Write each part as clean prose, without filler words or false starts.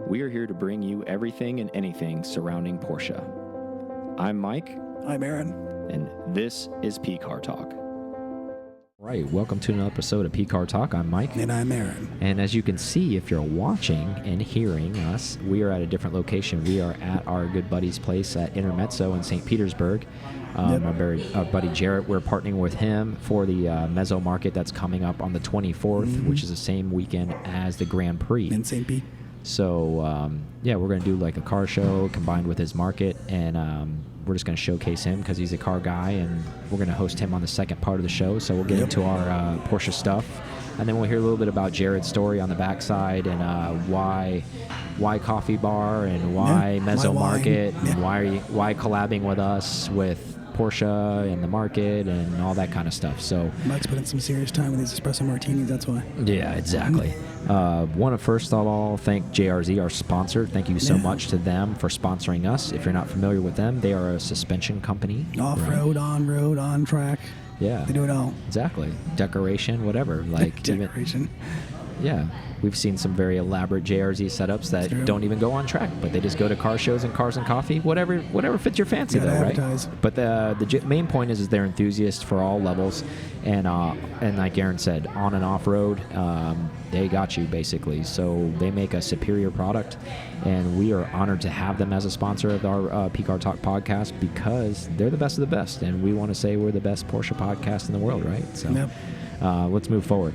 We are here to bring you everything and anything surrounding Porsche. I'm Mike. I'm Aaron. And this is PCar Talk. Right, welcome to another episode of PCar Talk. I'm Mike. And I'm Aaron. And as you can see, if you're watching and hearing us, we are at a different location. We are at our good buddy's place at Mezzo in St. Petersburg. Our buddy Jarrett, we're partnering with him for the Mezzo market that's coming up on the 24th, which is the same weekend as the Grand Prix. In St. Pete. So, we're going to do like a car show combined with his market, and we're just going to showcase him because he's a car guy, and we're going to host him on the second part of the show. So we'll get into our Porsche stuff, and then we'll hear a little bit about Jared's story on the backside and why Coffee Bar and why Mezzo Market and why collabing with us with Porsche and the market and all that kind of stuff. So Mike's put in some serious time with these espresso martinis, that's why. Yeah, exactly. Want to first of all thank JRZ, our sponsor. Thank you so much to them for sponsoring us. If you're not familiar with them, they are a suspension company. Off-road, on-road, on-track. Yeah. They do it all. Exactly. Decoration, whatever. Like Decoration. Yeah. We've seen some very elaborate JRZ setups that don't even go on track, but they just go to car shows and cars and coffee, whatever fits your fancy, though, advertise. Right? But the main point is they're enthusiasts for all levels, and like Aaron said, on and off road, they got you basically. So they make a superior product, and we are honored to have them as a sponsor of our PCar Talk podcast because they're the best of the best, and we want to say we're the best Porsche podcast in the world, right? So let's move forward.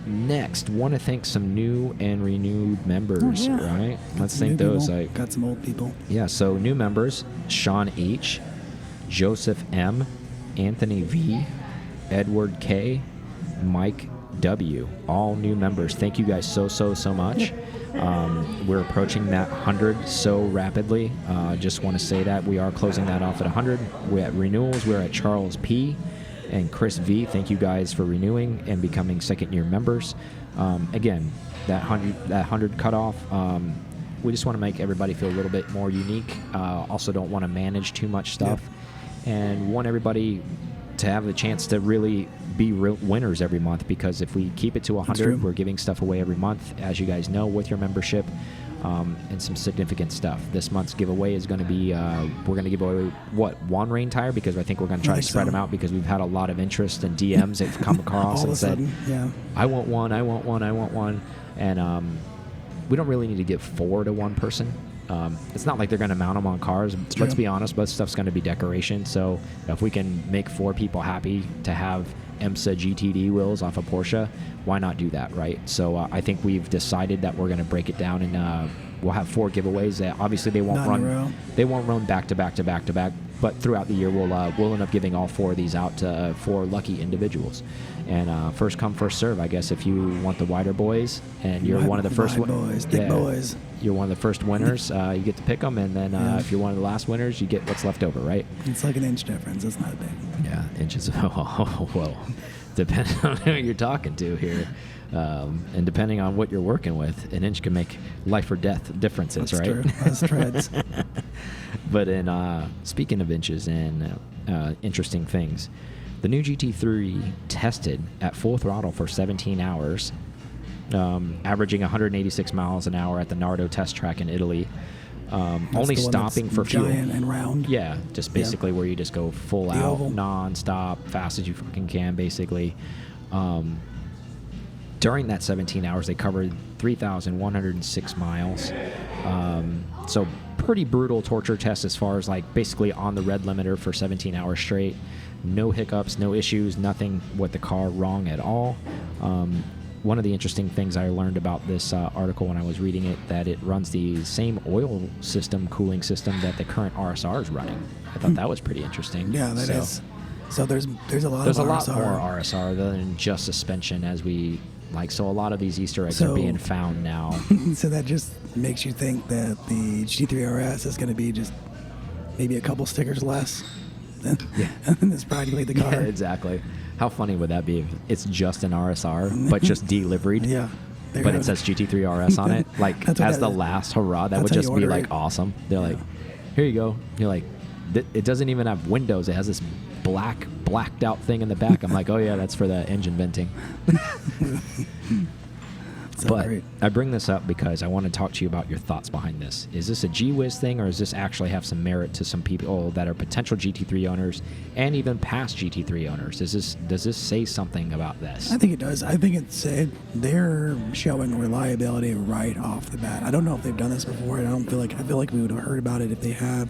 Next, want to thank some new and renewed members, right? Let's thank those. Got some old people. Yeah, so new members, Sean H., Joseph M., Anthony V., Edward K., Mike W., all new members. Thank you guys so much. We're approaching that 100 so rapidly. Just want to say that we are closing that off at 100. We're at renewals. We're at Charles P., and Chris V. Thank you guys for renewing and becoming second-year members. Again, that 100 cutoff, we just want to make everybody feel a little bit more unique. Also don't want to manage too much stuff, and want everybody to have the chance to really be real winners every month, because if we keep it to 100, we're giving stuff away every month, as you guys know, with your membership. And some significant stuff. This month's giveaway is going to be, we're going to give away, one rain tire, because I think we're going to try to spread them out, because we've had a lot of interest and DMs that have come across and said, I want one. And we don't really need to give 4 to one person. It's not like they're going to mount them on cars. Let's be honest, most stuff's going to be decoration. So if we can make 4 people happy to have IMSA GTD wheels off a Porsche, why not do that, right? So I think we've decided that we're going to break it down, and we'll have 4 giveaways. That obviously they won't run back to back to back to back, but throughout the year we'll end up giving all 4 of these out to 4 lucky individuals. And first come, first serve, I guess. If you want the wider boys and you're one of the first boys, you're one of the first winners, you get to pick them, and then if you're one of the last winners, you get what's left over, right? It's like an inch difference. It's not big. Yeah, inches. Well, depending on who you're talking to here, and depending on what you're working with, an inch can make life or death differences, That's right? True. That's treads. But speaking of inches and interesting things, the new GT3 tested at full throttle for 17 hours, averaging 186 miles an hour at the Nardo test track in Italy. Only stopping for fuel. Giant and round. Yeah, just basically where you just go full out, oval. non-stop, fast as you fucking can, basically. During that 17 hours, they covered 3,106 miles. So pretty brutal torture test as far as like basically on the red limiter for 17 hours straight. No hiccups, no issues, nothing with the car wrong at all. One of the interesting things I learned about this article when I was reading it, that it runs the same oil system, cooling system that the current RSR is running. I thought that was pretty interesting. Yeah, that is. So there's a lot There's of a lot RSR. more RSR than just suspension, as we like. So a lot of these Easter eggs are being found now. So that just makes you think that the GT3RS is going to be just maybe a couple stickers less than it's practically the car. Yeah, exactly. How funny would that be if it's just an RSR, but just deliveried? Yeah. But it says GT3RS on it, like as the last hurrah. That would just be like awesome. They're like, here you go. You're like, it doesn't even have windows. It has this blacked out thing in the back. I'm like, oh yeah, that's for the engine venting. So But great. I bring this up because I want to talk to you about your thoughts behind this. Is this a G-Wiz thing, or does this actually have some merit to some people that are potential GT3 owners and even past GT3 owners? Does this say something about this? I think it does. I think they're showing reliability right off the bat. I don't know if they've done this before. I feel like we would have heard about it if they have.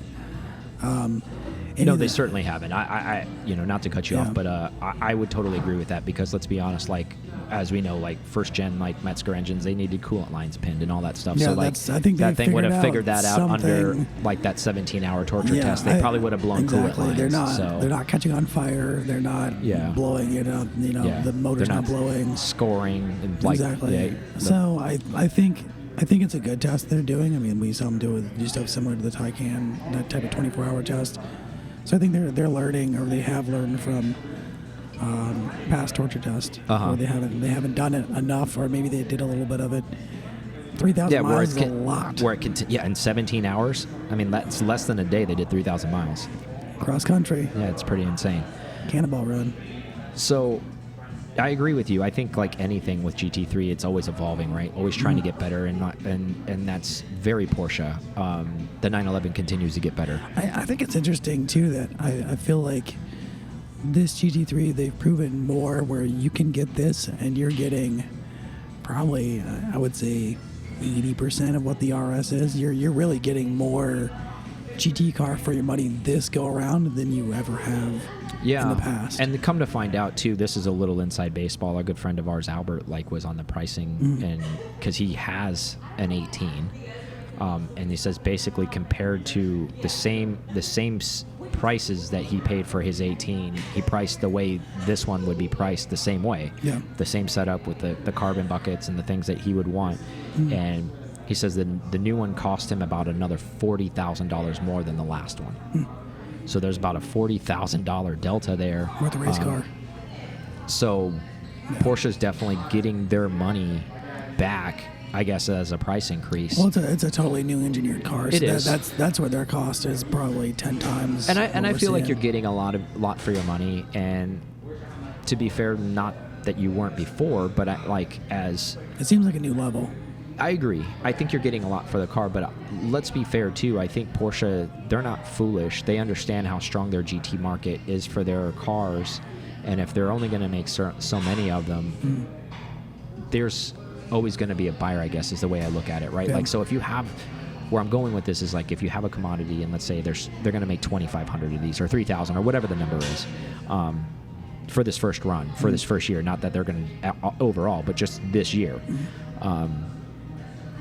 No, they certainly haven't. I not to cut you off, but I would totally agree with that, because let's be honest, like, as we know, like first gen like Mezzo engines, they needed coolant lines pinned and all that stuff. Yeah, so like I think that thing would have figured that out something. under like that 17-hour torture test. They probably would have blown coolant lines. They're not catching on fire. They're not blowing it up. The motor's not blowing, scoring, and like exactly. So I think it's a good test they're doing. I mean, we saw them do it just similar to the Taycan, that type of 24-hour test. So I think they're learning, or they have learned from past torture test, or they haven't done it enough, or maybe they did a little bit of it. 3,000 miles is a lot. In 17 hours. I mean, that's less than a day. They did 3,000 miles cross country. Yeah, it's pretty insane. Cannonball run. So I agree with you. I think like anything with GT3, it's always evolving, right? Always trying to get better, and that's very Porsche. The 911 continues to get better. I think it's interesting too that I feel like this GT3, they've proven more where you can get this and you're getting probably, I would say, 80% of what the RS is. You're really getting more GT car for your money this go around than you ever have in the past. And come to find out too, this is a little inside baseball. A good friend of ours, Albert, was on the pricing, and because he has an 18, and he says basically compared to the same prices that he paid for his 18, he priced the way this one would be priced the same way. Yeah. The same setup with the carbon buckets and the things that he would want. And he says the new one cost him about another $40,000 more than the last one. So there's about a $40,000 delta there. With a race car. So Porsche's definitely getting their money back, I guess, as a price increase. Well, it's a totally new engineered car. So it is. That's what their cost is, probably 10 times. And I feel like you're getting a lot for your money. And to be fair, not that you weren't before, but as it seems like a new level. I agree. I think you're getting a lot for the car, but let's be fair too. I think Porsche, they're not foolish. They understand how strong their GT market is for their cars, and if they're only going to make so many of them, there's always going to be a buyer, I guess, is the way I look at it, right? Yeah. So if you have, where I'm going with this is if you have a commodity, and let's say they're going to make 2,500 of these or 3,000 or whatever the number is, for this first run, for this first year, not that they're going to overall, but just this year.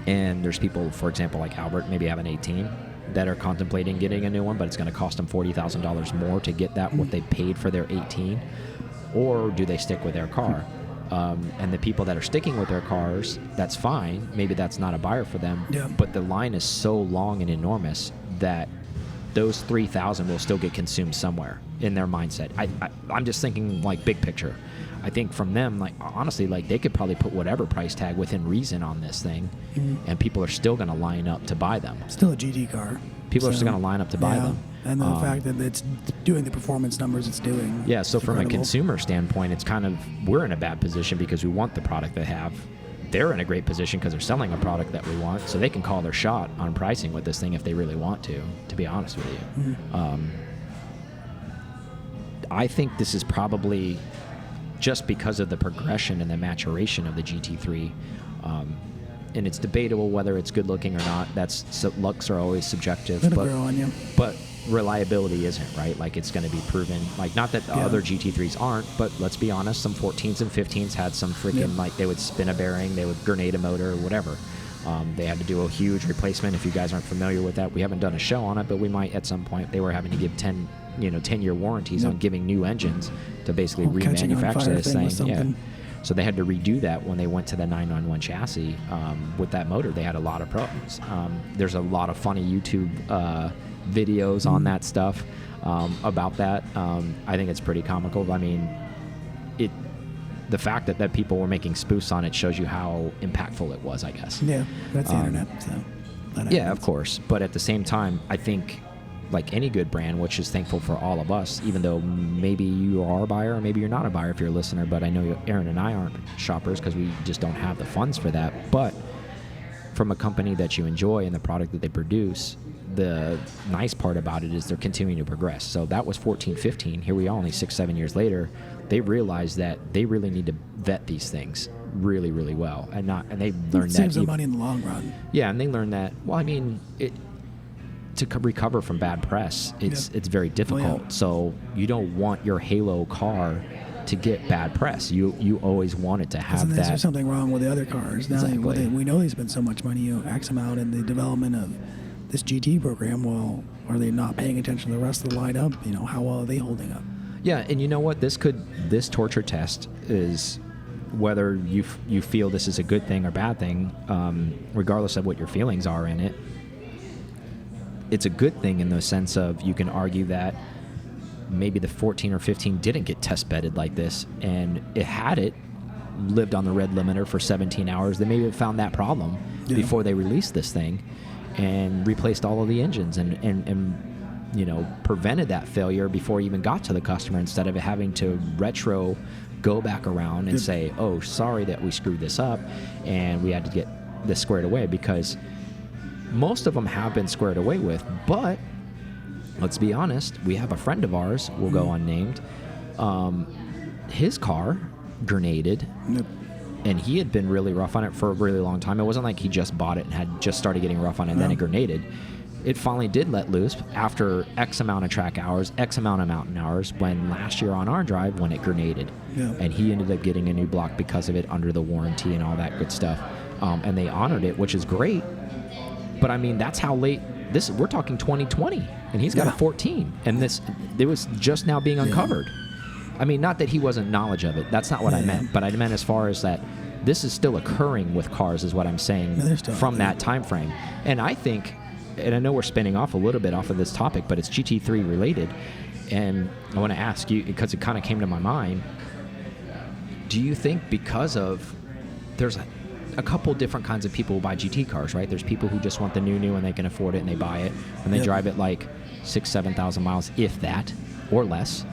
And there's people, for example, like Albert, maybe have an 18 that are contemplating getting a new one, but it's going to cost them $40,000 more to get that what they paid for their 18, or do they stick with their car? And the people that are sticking with their cars, that's fine. Maybe that's not a buyer for them, but the line is so long and enormous that those 3,000 will still get consumed somewhere in their mindset. I'm just thinking big picture. I think from them, honestly, they could probably put whatever price tag within reason on this thing, and people are still going to line up to buy them. Still a GT car. People are still going to line up to buy them. And the fact that it's doing the performance numbers it's doing. Yeah, so from incredible. a consumer standpoint, it's we're in a bad position because we want the product they have. They're in a great position because they're selling a product that we want, so they can call their shot on pricing with this thing if they really want to be honest with you. I think this is probably just because of the progression and the maturation of the GT3, and it's debatable whether it's good looking or not. Looks are always subjective. It'll grow on you. But reliability isn't, right? It's going to be proven. Not that the other GT3s aren't, but let's be honest, some 14s and 15s had some freaking, they would spin a bearing, they would grenade a motor, or whatever. They had to do a huge replacement. If you guys aren't familiar with that, we haven't done a show on it, but we might at some point. They were having to give 10-year warranties on giving new engines to basically remanufacture this thing. Yeah. So they had to redo that when they went to the 991 chassis with that motor. They had a lot of problems. There's a lot of funny YouTube videos on that stuff about that. I think it's pretty comical. I mean, the fact that people were making spoofs on it shows you how impactful it was, I guess. Yeah, that's the internet. So yeah, of course. But at the same time, I think like any good brand, which is thankful for all of us, even though maybe you are a buyer or maybe you're not a buyer if you're a listener, but I know Aaron and I aren't shoppers because we just don't have the funds for that. But from a company that you enjoy and the product that they produce, the nice part about it is they're continuing to progress. So that was 14, 15. Here we are only 6, 7 years later. They realized that they really need to vet these things really, really well. And they learned that. Saves them money in the long run. Yeah, and they learned that, well, I mean, to recover from bad press, it's very difficult. Yeah. So you don't want your Halo car to get bad press. You always want it to have that. There's something wrong with the other cars. Now Exactly. we know they spend so much money, X amount in the development of this GT program. Well, are they not paying attention to the rest of the lineup? How well are they holding up? Yeah, and you know what? This torture test is whether you feel this is a good thing or bad thing, regardless of what your feelings are in it. It's a good thing in the sense of you can argue that maybe the 14 or 15 didn't get test bedded like this, and it lived on the red limiter for 17 hours, they maybe found that problem before they released this thing and replaced all of the engines and prevented that failure before it even got to the customer, instead of having to go back around and say, oh, sorry that we screwed this up and we had to get this squared away, because most of them have been squared away with. But let's be honest, we have a friend of ours, we'll go unnamed, his car grenaded. Yep. And he had been really rough on it for a really long time. It wasn't like he just bought it and had just started getting rough on it and then it grenaded. It finally did let loose after X amount of track hours, X amount of mountain hours, when last year on our drive, when it grenaded. Yeah. And he ended up getting a new block because of it, under the warranty and all that good stuff. And they honored it, which is great. But I mean, that's how late we're talking 2020, and he's got a 14, and it was just now being uncovered. I mean, not that he wasn't knowledge of it. That's not what I meant. But I meant as far as that this is still occurring with cars, is what I'm saying, from that time frame. And I think, and I know we're spinning off a little bit off of this topic, but it's GT3 related. And I want to ask you, because it kind of came to my mind, do you think because of, there's a couple different kinds of people who buy GT cars, right? There's people who just want the new and they can afford it and they buy it and they drive it like 6,000, 7,000 miles, if that, or less.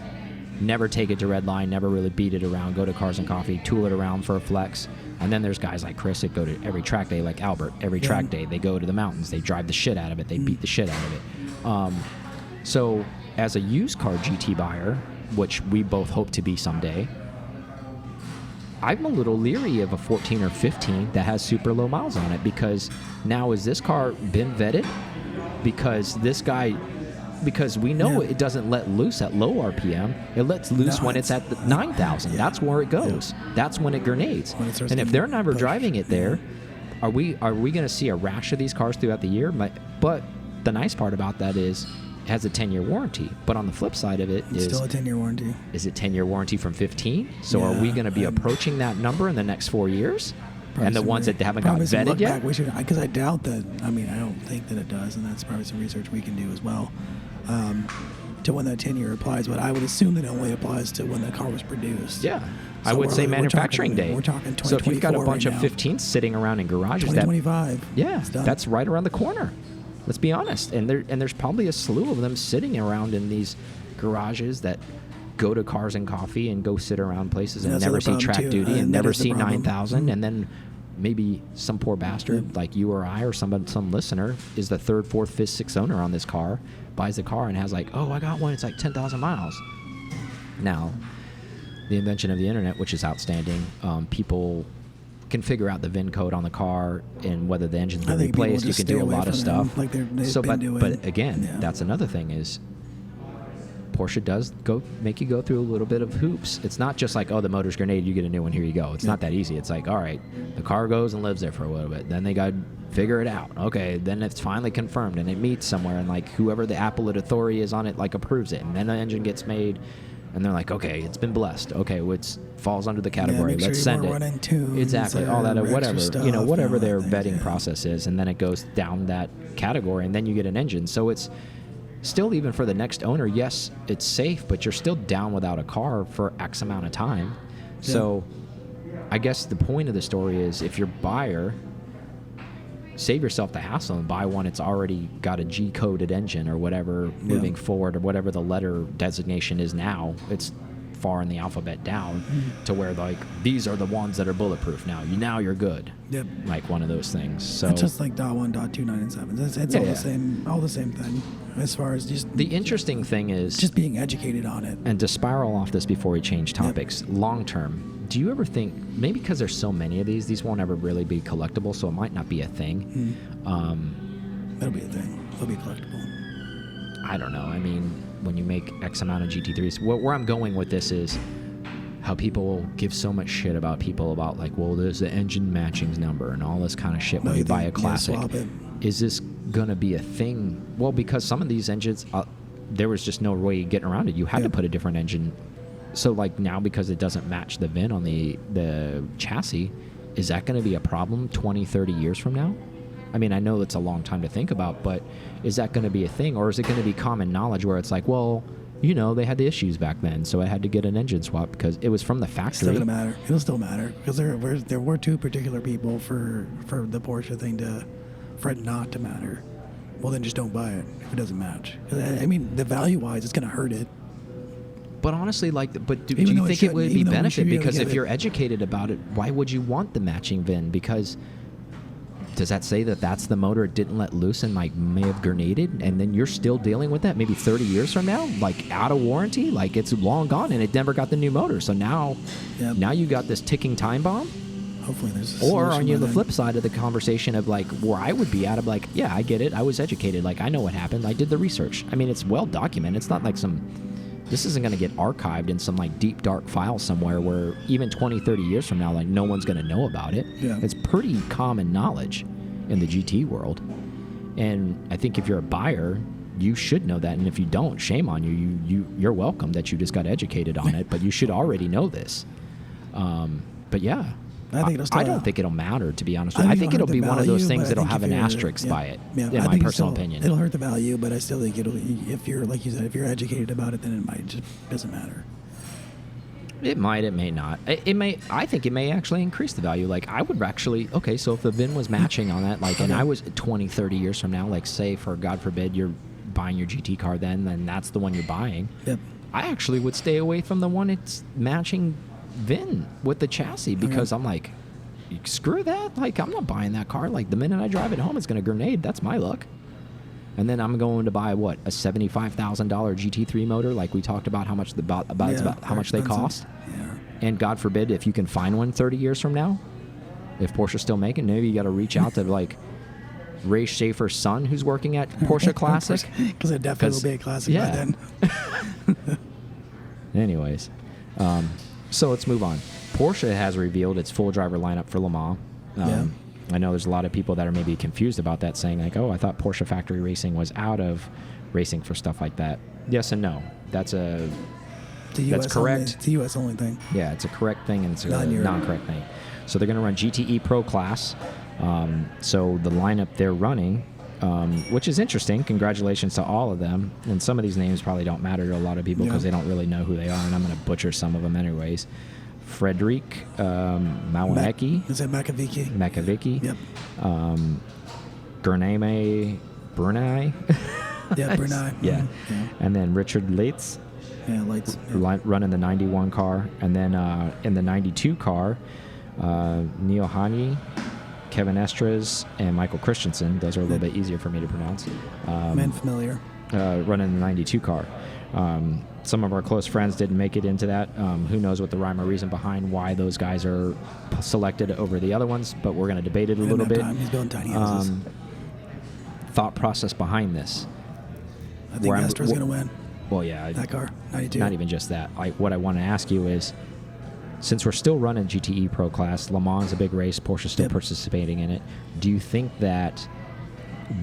Never take it to red line, never really beat it around, go to Cars and Coffee, tool it around for a flex. And then there's guys like Chris that go to every track day, like Albert. Every track day, they go to the mountains, they drive the shit out of it, they beat the shit out of it. So as a used car GT buyer, which we both hope to be someday, I'm a little leery of a 14 or 15 that has super low miles on it, because now has this car been vetted? Because we know it doesn't let loose at low RPM. It lets loose when it's at 9,000. That's where it goes. That's when it grenades. And if they're never driving it there, are we going to see a rash of these cars throughout the year? But the nice part about that is it has a 10-year warranty. But on the flip side of it it's still a 10-year warranty. Is it 10-year warranty from 15? So are we going to be approaching that number in the next 4 years? And the ones that haven't got vetted yet? Because I doubt that. I mean, I don't think that it does, and that's probably some research we can do as well. To when that 10-year applies, but I would assume that it only applies to when the car was produced. Yeah. So I would say manufacturing day. We're talking 2024. So if you've got a bunch of 15s sitting around in garages, 2025. That's right around the corner. Let's be honest. And there's probably a slew of them sitting around in these garages that go to Cars and Coffee and go sit around places and never see track duty and never see 9,000, and then maybe some poor bastard like you or I or some listener is the 3rd, 4th, 5th, 6th owner on this car, buys the car and has like, oh, I got one, it's like 10,000 miles. Now, the invention of the internet, which is outstanding, people can figure out the VIN code on the car and whether the engine's been replaced. You can do a lot of stuff. Like but again, that's another thing is Porsche does make you go through a little bit of hoops. It's not just like, oh, the motor's grenaded, you get a new one, here you go. It's not that easy. It's like, all right, the car goes and lives there for a little bit. Then they got to figure it out. Okay, then it's finally confirmed and it meets somewhere, and like whoever the appellate authority is on it like approves it, and then the engine gets made, and they're like, okay, it's been blessed. Okay, well, it falls under the category. Let's send it. Exactly, all that, whatever, stuff, whatever their vetting process is, and then it goes down that category, and then you get an engine. So it's still, even for the next owner, yes, it's safe, but you're still down without a car for X amount of time. So I guess the point of the story is, if your buyer save yourself the hassle and buy one that's already got a G-coded engine or whatever moving forward, or whatever the letter designation is now. It's far in the alphabet down to where like these are the ones that are bulletproof now. You're good. Yep. Like one of those things. So it's just like .1, .2, 9, and 7. It's all the same thing as far as just the interesting thing is just being educated on it. And to spiral off this before we change topics, long term, do you ever think, maybe because there's so many of these won't ever really be collectible, so it might not be a thing. That'll be a thing. It'll be collectible. I don't know. I mean, when you make X amount of GT3s, where I'm going with this is how people give so much shit about people about like, well, there's the engine matchings number and all this kind of shit when you buy a classic. Is this going to be a thing? Well, because some of these engines, there was just no way getting around it. You had to put a different engine. So like now, because it doesn't match the VIN on the chassis, is that going to be a problem 20, 30 years from now? I mean, I know it's a long time to think about, but is that going to be a thing? Or is it going to be common knowledge where it's like, well, you know, they had the issues back then, so I had to get an engine swap because it was from the factory. It's still going to matter. It'll still matter because there were two particular people for the Porsche thing for it not to matter. Well, then just don't buy it if it doesn't match. I mean, the value-wise, it's going to hurt it. But honestly, like, do you think it would be benefit? Because if you're educated about it, why would you want the matching VIN? Because does that say that that's the motor it didn't let loose and like may have grenaded, and then you're still dealing with that maybe 30 years from now, like out of warranty, like it's long gone and it never got the new motor. So now you got this ticking time bomb. Hopefully there's or on the flip side of the conversation of like where I would be at of like, yeah, I get it, I was educated, like I know what happened, I did the research. I mean, it's well documented. It's not like this isn't going to get archived in some like deep dark file somewhere where even 20, 30 years from now, like no one's going to know about it. Yeah. It's pretty common knowledge in the GT world. And I think if you're a buyer, you should know that. And if you don't, shame on you. You're welcome that you just got educated on it, but you should already know this. But yeah, I don't think it'll matter, to be honest with you. I think it'll be one of those things that'll have an asterisk by it, in my personal opinion. It'll hurt the value, but I still think if you're, like you said, if you're educated about it, then it might just doesn't matter. It might, it may not. It may. I think it may actually increase the value. Like, I would actually, okay, so if the VIN was matching on that, like, and I was 20, 30 years from now, like, say, for God forbid, you're buying your GT car then that's the one you're buying. Yep. I actually would stay away from the one it's matching VIN with the chassis because I'm like, screw that. Like, I'm not buying that car. Like, the minute I drive it home, it's going to grenade. That's my luck. And then I'm going to buy, what, a $75,000 GT3 motor, like we talked about how much how much they cost. Yeah. And God forbid, if you can find one 30 years from now, if Porsche's still making, maybe you got to reach out to, like, Ray Schaefer's son who's working at Porsche Classic. Because it definitely will be a classic by then. Anyways, so let's move on. Porsche has revealed its full driver lineup for Le Mans. I know there's a lot of people that are maybe confused about that, saying like, oh, I thought Porsche factory racing was out of racing for stuff like that. Yes and no. That's correct. It's a U.S. only thing. Yeah, it's a correct thing and it's a non-correct thing. So they're going to run GTE Pro Class. So the lineup they're running, which is interesting. Congratulations to all of them. And some of these names probably don't matter to a lot of people because they don't really know who they are, and I'm going to butcher some of them anyways. Frederic Mawanecki. Is it Makovici? Makovici. Yep. Gername Brunei. Yeah, Brunei. Yeah. And then Richard Leitz. Yeah, Leitz. Yeah. Running the 91 car. And then in the 92 car, Neil Hani, Kevin Estres, and Michael Christensen. Those are a little bit easier for me to pronounce. Man familiar. Running the 92 car. Some of our close friends didn't make it into that. Who knows what the rhyme or reason behind why those guys are selected over the other ones, but we're going to debate it a little bit. He's building tiny houses. Thought process behind this. I think Estra's going to win. Well, yeah. That car, 92. Not even just that. What I want to ask you is, since we're still running GTE Pro Class, Le Mans is a big race, Porsche's still participating in it, do you think that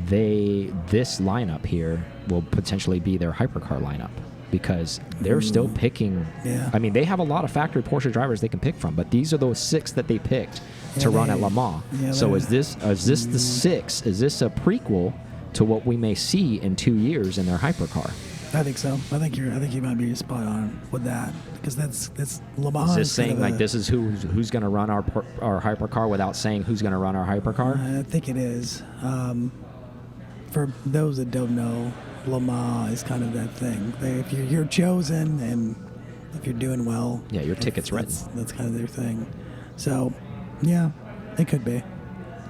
this lineup here will potentially be their hypercar lineup? Because they're still picking. Yeah. I mean, they have a lot of factory Porsche drivers they can pick from, but these are those 6 that they picked to run at Le Mans. Yeah, so is this the 6? Is this a prequel to what we may see in 2 years in their hypercar? I think so. I think you might be spot on with that, because that's Le Mans. Is this saying like this is who's going to run our hypercar without saying who's going to run our hypercar? I think it is. For those that don't know, Le Mans is kind of that thing. If you're chosen and if you're doing well, yeah, your ticket's written. That's kind of their thing. So, yeah, it could be.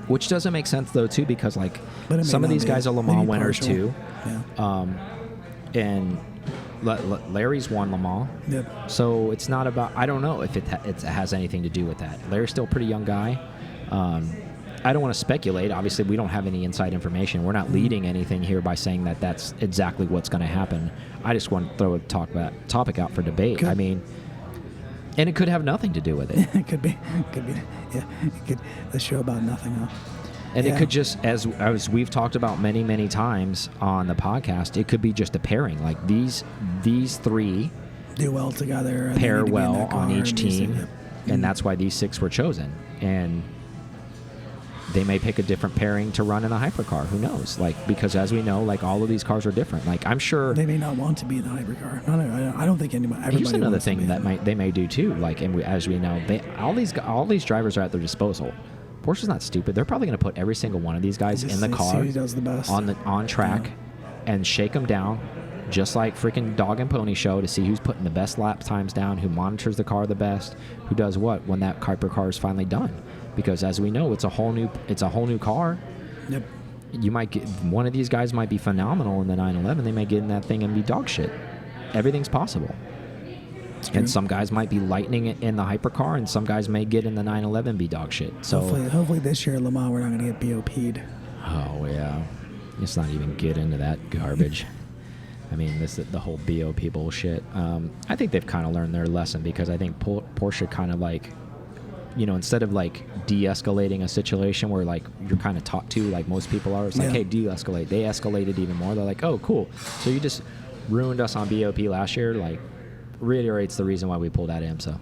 Which doesn't make sense though too, because like some of these guys are Le Mans winners too. Yeah. And Larry's won Le Mans. Yep. So it's not about, I don't know if it has anything to do with that. Larry's still a pretty young guy. I don't want to speculate. Obviously, we don't have any inside information. We're not leading anything here by saying that that's exactly what's going to happen. I just want to throw a topic out for debate. Could. I mean, and it could have nothing to do with it. It could be. Yeah, it could. The show about nothing, huh? And it could just, as we've talked about many, many times on the podcast, it could be just a pairing. Like these three do well together, pair well on each team, and that's why these 6 were chosen. And they may pick a different pairing to run in a hypercar. Who knows? Like, because as we know, like all of these cars are different. Like I'm sure they may not want to be in the hypercar. I don't think anybody. Here's another thing that they may do too. Like, and as we know, all these drivers are at their disposal. Porsche's not stupid. They're probably going to put every single one of these guys in the car who does the best. on track and shake them down, just like freaking dog and pony show, to see who's putting the best lap times down, who monitors the car the best, who does what when that hypercar is finally done. Because as we know, it's a whole new car. Yep. You might get one of these guys might be phenomenal in the 911. They may get in that thing and be dog shit. Everything's possible. And some guys might be lightning it in the hypercar, and some guys may get in the 911 and be dog shit. So hopefully this year at Le Mans we're not going to get BOP'd. Oh yeah, let's not even get into that garbage. I mean, the whole BOP bullshit. I think they've kind of learned their lesson, because I think Porsche kind of like, instead of like de-escalating a situation where like you're kind of taught to, like most people are, it's like, hey, de-escalate. They escalated even more. They're like, oh, cool. So you just ruined us on BOP last year. Like, reiterates the reason why we pulled out IMSA.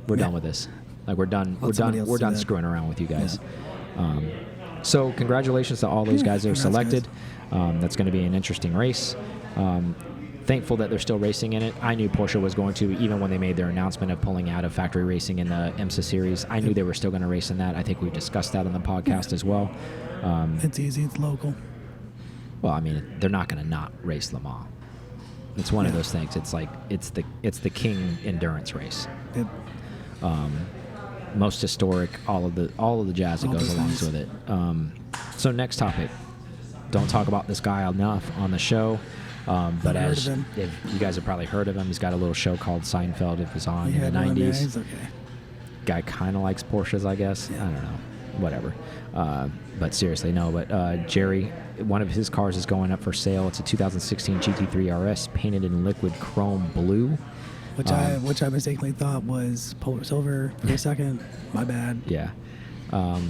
We're done with this. Like, we're done. We're done screwing around with you guys. Yeah. So congratulations to all those guys that are selected. That's going to be an interesting race. Thankful that they're still racing in it. I knew Porsche was going to, even when they made their announcement of pulling out of factory racing in the IMSA series. I knew they were still going to race in that. I think we discussed that on the podcast as well. It's easy. It's local. Well, I mean, they're not going to not race Le Mans. It's one of those things. It's like it's the king endurance race. Yep. Most historic, all of the jazz that goes along with it. So next topic. Don't talk about this guy enough on the show. But if you guys have probably heard of him, he's got a little show called Seinfeld. It was on in the 90s. Okay. Guy kind of likes Porsches, I guess. Yeah. I don't know. Whatever. But seriously, no. But Jerry, one of his cars is going up for sale. It's a 2016 GT3RS painted in liquid chrome blue. Which I mistakenly thought was polar silver for a second. My bad. Yeah.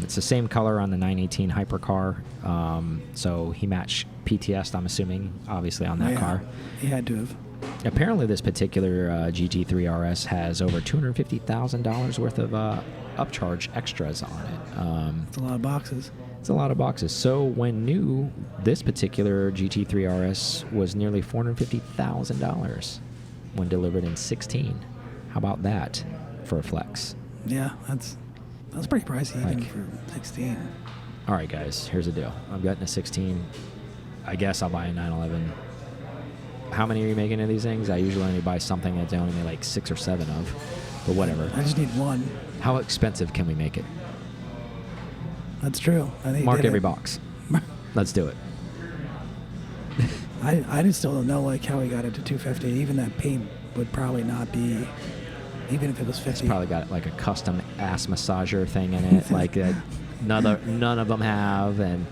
It's the same color on the 918 hypercar. So he matched PTS, I'm assuming, obviously, on that car. He had to have. Apparently, this particular GT3RS has over $250,000 worth of upcharge extras on it. It's a lot of boxes. It's a lot of boxes. So when new, this particular GT3RS was nearly $450,000 when delivered in 16. How about that for a flex? Yeah, that's pretty pricey even for 16. All right, guys, here's the deal. I'm getting a 16. I guess I'll buy a 911. How many are you making of these things? I usually only buy something that's only like 6 or 7 of, but whatever. I just need one. How expensive can we make it? That's true. I think Mark every box. Let's do it. I just still don't know like how he got it to 250. Even that paint would probably not be, even if it was 50. It's probably got like a custom ass massager thing in it, like none of them have, and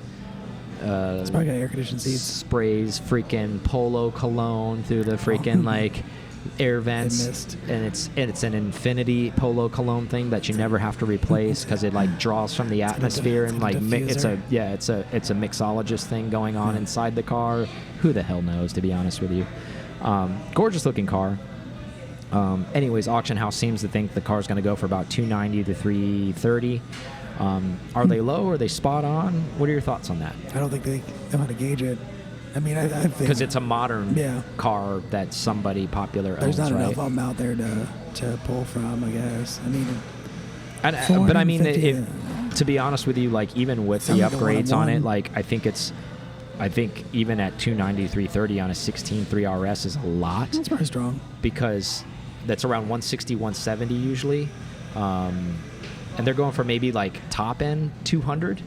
it's probably got air conditioned seats. Sprays freaking Polo cologne through the freaking like air vents, and it's an infinity Polo cologne thing that you never have to replace because it like draws from the atmosphere and like it's a mixologist thing going on inside the car. Who the hell knows, to be honest with you. Gorgeous looking car. Anyways, auction house seems to think the car's going to go for about $290 to $330. Are they low? Are they spot on? What are your thoughts on that? I don't think they know how to gauge it. I mean, I think because it's a modern Yeah. car that somebody popular there's owns, not right? enough of them out there to pull from, I guess. I mean, But I mean, 450, to be honest with you, like even with the Sounds like a upgrades on it, one-on-one. like I think even at 290, 330 on a 16.3 RS is a lot that's pretty strong. because that's around 160, 170 usually, and they're going for maybe like top end 200,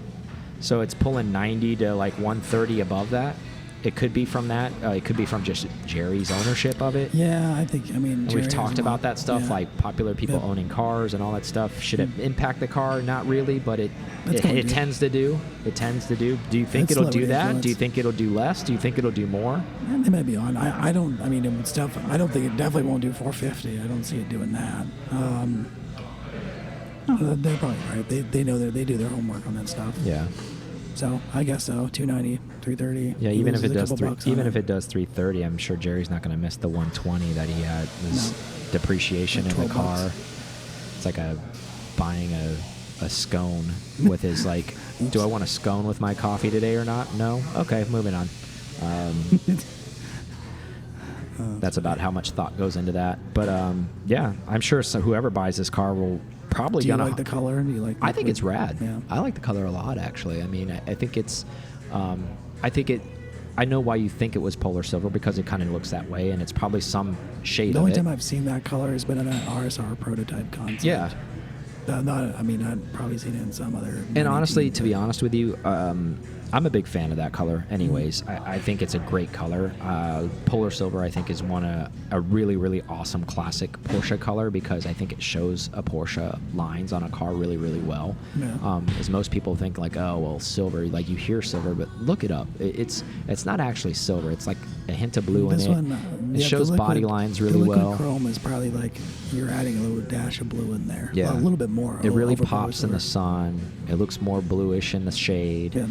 so it's pulling 90 to like 130 above that. It could be from that. It could be from just Jerry's ownership of it. Yeah, I think, I mean, And Jerry we've talked has a about lot- that stuff, yeah. like popular people Yep. owning cars and all that stuff. Should it impact the car? Not really, but it That's going to. tends to do. It tends to do. Do you think That's it'll do celebrity that? influence. Do you think it'll do less? Do you think it'll do more? Yeah, they might be on. I don't. I mean, it's definitely. I don't think it definitely won't do 450. I don't see it doing that. No, they're probably right. They know they do their homework on that stuff. Yeah. So I guess so. 290, 330. Yeah, He even if loses it a does couple bucks on even if it does 330, I'm sure Jerry's not going to miss the 120 that he had. His depreciation Like in the 12 car. bucks. It's like buying a scone with his like. Do I want a scone with my coffee today or not? No. Okay, moving on. That's about how much thought goes into that. But yeah, I'm sure whoever buys this car will probably Do you gonna. like the color? Do you like? I think it's rad. Yeah. I like the color a lot, actually. I mean, I think it's. I think it. I know why you think it was polar silver because it kind of looks that way, and it's probably some shade The of only it. time I've seen that color has been in an RSR prototype concept. Yeah. Not. I mean, I've probably seen it in some other. And honestly, 19, to be honest with you, I'm a big fan of that color. Anyways, I think it's a great color. Polar silver, I think, is a really, really awesome classic Porsche color because I think it shows a Porsche lines on a car really, really well. Yeah. As most people think, like, oh, well, silver. Like you hear silver, but look it up. It's not actually silver. It's like a hint of blue This in it. one, It yeah, shows the body liquid- lines the really liquid well. Chrome is probably like you're adding a little dash of blue in there. Yeah. Well, a little bit more. It really over pops in the silver. sun. It looks more bluish in the shade. Yeah.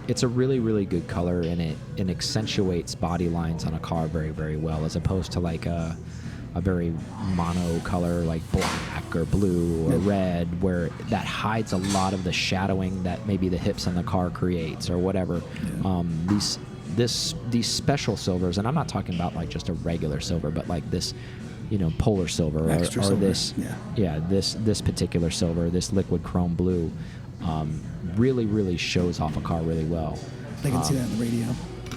It's a really, really good color, and it accentuates body lines on a car very, very well, as opposed to like a very mono color like black or blue or Yeah. red, where that hides a lot of the shadowing that maybe the hips on the car creates or whatever. Yeah. These special silvers, and I'm not talking about like just a regular silver, but like this, polar silver Extra or silver, this, yeah. this particular silver, this liquid chrome blue, really, really shows off a car really well. They can see that in the radio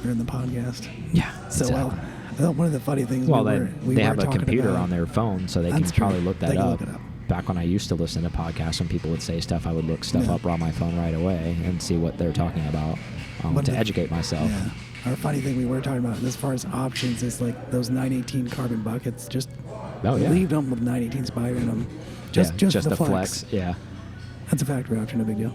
or in the podcast. Yeah. So it's, well, I thought one of the funny things. well, we they were have a talking computer about, on their phone, so they can That's true. probably look that They can up. look it up. Back when I used to listen to podcasts, when people would say stuff, I would look stuff Yeah. up on my phone right away and see what they're talking about One to of the- educate myself. Yeah. Our funny thing we were talking about as far as options is like those 918 carbon buckets. Just Oh, yeah. leave them with 918 spider in them. Yeah, Just the the flex. Yeah. That's a factory option, no big deal.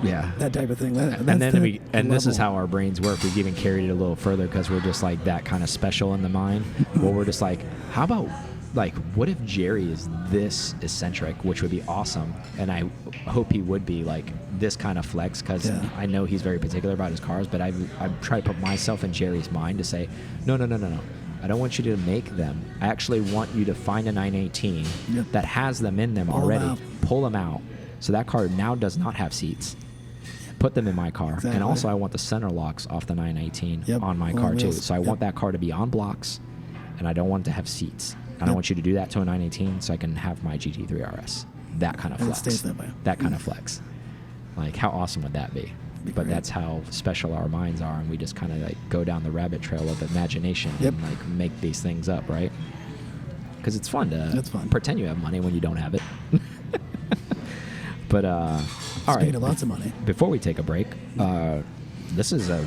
Yeah. That type of thing. And then this is how our brains work. We've even carried it a little further because we're just like that kind of special in the mind. Well, we're just like, how about like, what if Jerry is this eccentric, which would be awesome, and I hope he would be like this kind of flex because Yeah. I know he's very particular about his cars, but I've tried to put myself in Jerry's mind to say, no. I don't want you to make them. I actually want you to find a 918 Yep. that has them in them Pull 'em already. out. Pull them out. So that car now does not have seats. Put them in my car. Exactly. And also I want the center locks off the 918 Yep. on my On car too. wheels. So I Yep. want that car to be on blocks, and I don't want it to have seats. And I Yep. want you to do that to a 918 so I can have my GT3 RS. That kind of And it flex. stays that way. That kind of flex. Like, how awesome would that be? But great. that's how special our minds are, and we just kind of like go down the rabbit trail of imagination Yep. and like make these things up, right? Because it's fun to It's fun. pretend you have money when you don't have it. But all right. Speaking of lots of money. Before we take a break, this is a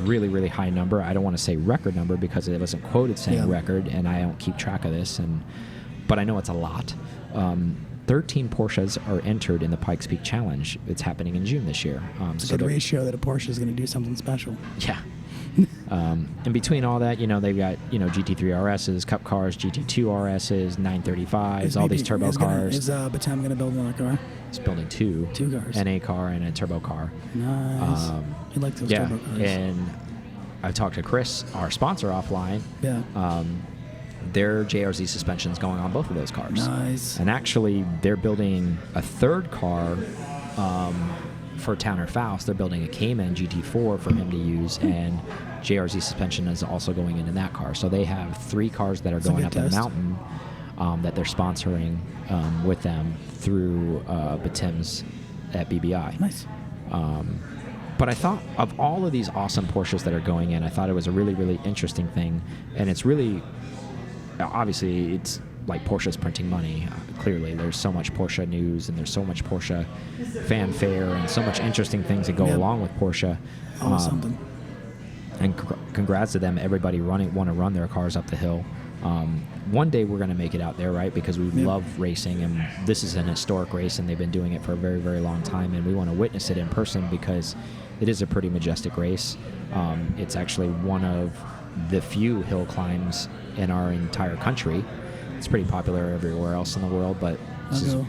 really, really high number. I don't want to say record number because it wasn't quoted saying Yeah. record, and I don't keep track of this. But I know it's a lot. 13 Porsches are entered in the Pikes Peak Challenge. It's happening in June this year. It's a So good they're- ratio that a Porsche is going to do something special. yeah. In between all that, they've got, GT3 RSs, Cup cars, GT2 RSs, 935s, all these turbo cars. Is Batem going to build another car? It's building two. Two cars. NA car and a turbo car. Nice. You like those Yeah, turbo cars. and I talked to Chris, our sponsor, offline. Yeah. Their JRZ suspension's going on both of those cars. Nice. And actually, they're building a third car for Tanner Faust, they're building a Cayman GT4 for him to use, and JRZ suspension is also going in that car. So they have 3 cars that are going up the mountain that they're sponsoring with them through Batim's at BBI. Nice. But I thought of all of these awesome Porsches that are going in, I thought it was a really, really interesting thing. And it's really, obviously, it's like Porsche's printing money. Clearly, there's so much Porsche news and there's so much Porsche fanfare and so much interesting things that go along with Porsche. Something. And congrats to them. Everybody want to run their cars up the hill. One day we're going to make it out there, right? Because we love racing, and this is an historic race, and they've been doing it for a very, very long time, and we want to witness it in person because it is a pretty majestic race. It's actually one of the few hill climbs in our entire country. It's pretty popular everywhere else in the world, but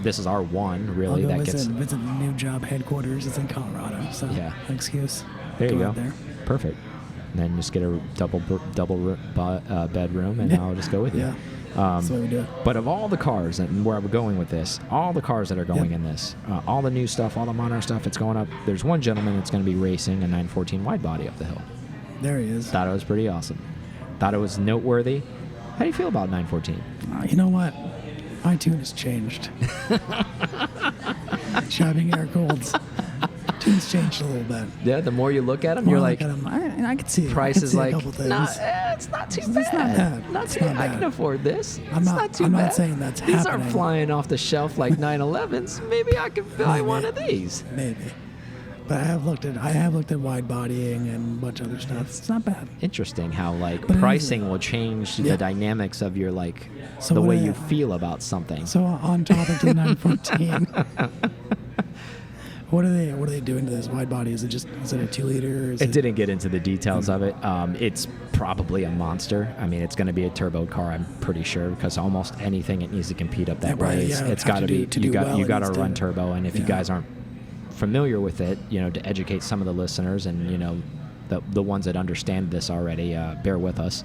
this is our one, really. I'll go visit the new job headquarters. It's in Colorado, so no excuse. There you go. There. Perfect. And then just get a double bedroom, and I'll just go with you. That's the way we do it. But of all the cars, and where I'm going with this, all the cars that are going in this, all the new stuff, all the modern stuff, it's going up. There's one gentleman that's going to be racing a 914 wide body up the hill. There he is. Thought it was pretty awesome. Thought it was noteworthy. How do you feel about 914? You know what? My tune has changed. Shoving air colds. Tune's changed a little bit. Yeah, the more you look at them, you're like, I can see it. Price is like, it's not too bad. Not too bad. I can afford this. It's not too bad. I'm not saying that's happening. These aren't flying off the shelf like 911s. Maybe I can buy one of these. Maybe. But I have looked at wide bodying and a bunch of other stuff. It's not bad. Interesting how pricing will change the dynamics of your the way you feel about something. So on top of the 914. What are they doing to this wide body? Is it a 2-liter? It didn't get into the details of it. It's probably a monster. I mean, it's going to be a turbo car, I'm pretty sure, because almost anything it needs to compete up that race, it's got to be. You got to run turbo, and if you guys aren't familiar with it, to educate some of the listeners and the ones that understand this already, bear with us.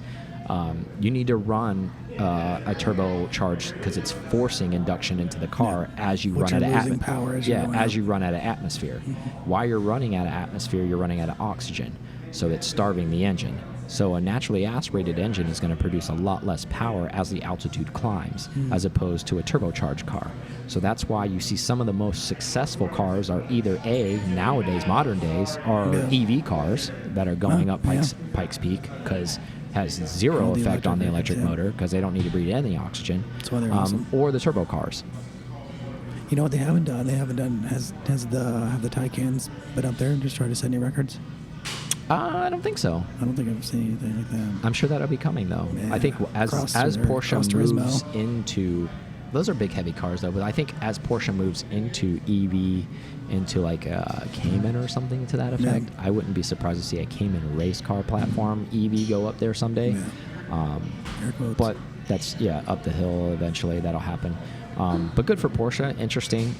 You need to run a turbocharged because it's forcing induction into the car as you run out of atmosphere. As you run out of atmosphere. While you're running out of atmosphere, you're running out of oxygen, so it's starving the engine. So a naturally aspirated engine is going to produce a lot less power as the altitude climbs, as opposed to a turbocharged car. So that's why you see some of the most successful cars are either nowadays, modern days, are EV cars that are going up Pikes Peak because has zero effect on the electric motor because they don't need to breathe any oxygen. That's why they're awesome. Or the turbo cars. You know what they haven't done? Have the Taycans been up there and just tried to set any records? I don't think so. I don't think I've seen anything like that. I'm sure that'll be coming though. Yeah. I think as Porsche moves into, those are big heavy cars though, but I think as Porsche moves into EV, into like a Cayman or something to that effect, I wouldn't be surprised to see a Cayman race car platform EV go up there someday. But that's up the hill eventually. That'll happen. But good for Porsche. Interesting.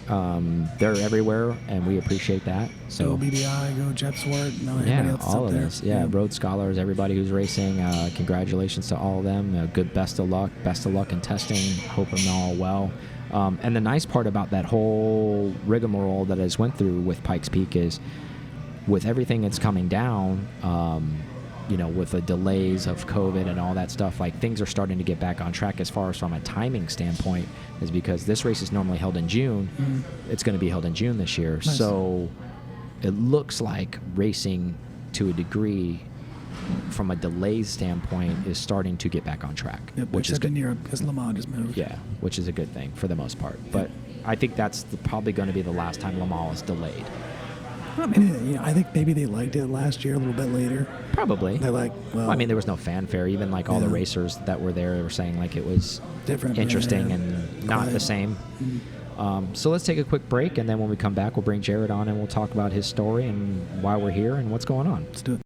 They're everywhere, and we appreciate that. So go BBI, go Jet Sport, everybody else all of there. this. Yeah, Road Scholars, everybody who's racing. Congratulations to all of them. Good, best of luck in testing. Hope them all well. And the nice part about that whole rigmarole that I just went through with Pikes Peak is, with everything that's coming down, with the delays of COVID and all that stuff, things are starting to get back on track as far as from a timing standpoint, is because this race is normally held in June. It's going to be held in June this year. Nice. So it looks like racing to a degree from a delay standpoint is starting to get back on track. Which is good in Europe because Le Mans just moved. Yeah, which is a good thing for the most part. But I think that's probably going to be the last time Le Mans is delayed. I think maybe they liked it last year a little bit later. Probably. They're there was no fanfare. Even all the racers that were there were saying it was different, interesting and not the same. So let's take a quick break, and then when we come back, we'll bring Jared on and we'll talk about his story and why we're here and what's going on. Let's do it.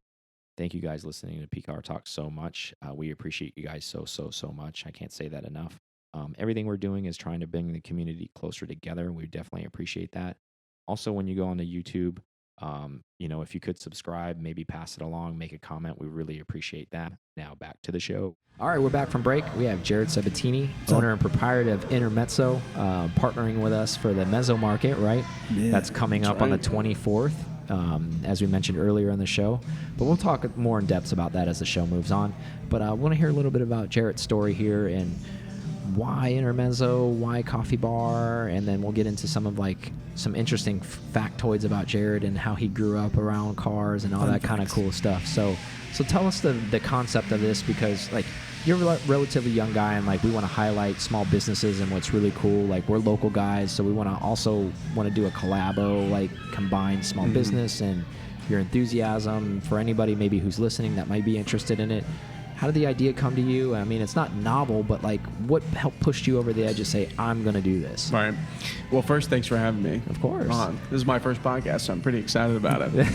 Thank you guys listening to PCar Talk so much. We appreciate you guys so much. I can't say that enough. Everything we're doing is trying to bring the community closer together. We definitely appreciate that. Also, when you go on to YouTube, If you could subscribe, maybe pass it along, make a comment. We really appreciate that. Now back to the show. All right, we're back from break. We have Jared Sabatini, owner and proprietor of Mezzo, partnering with us for the Mezzo market, right? Yeah, that's coming up on the 24th, as we mentioned earlier in the show. But we'll talk more in depth about that as the show moves on. But I want to hear a little bit about Jared's story here and why Intermezzo, why Coffee Bar, and then we'll get into some interesting factoids about Jared and how he grew up around cars and all that kind of cool stuff. So tell us the concept of this, because you're a relatively young guy, and we want to highlight small businesses and what's really cool. We're local guys, so we want to do a collabo, combine small business and your enthusiasm for anybody maybe who's listening that might be interested in it. How did the idea come to you? I mean, it's not novel, but what helped push you over the edge to say, I'm going to do this? Right. Well, first, thanks for having me. Of course. This is my first podcast, so I'm pretty excited about it.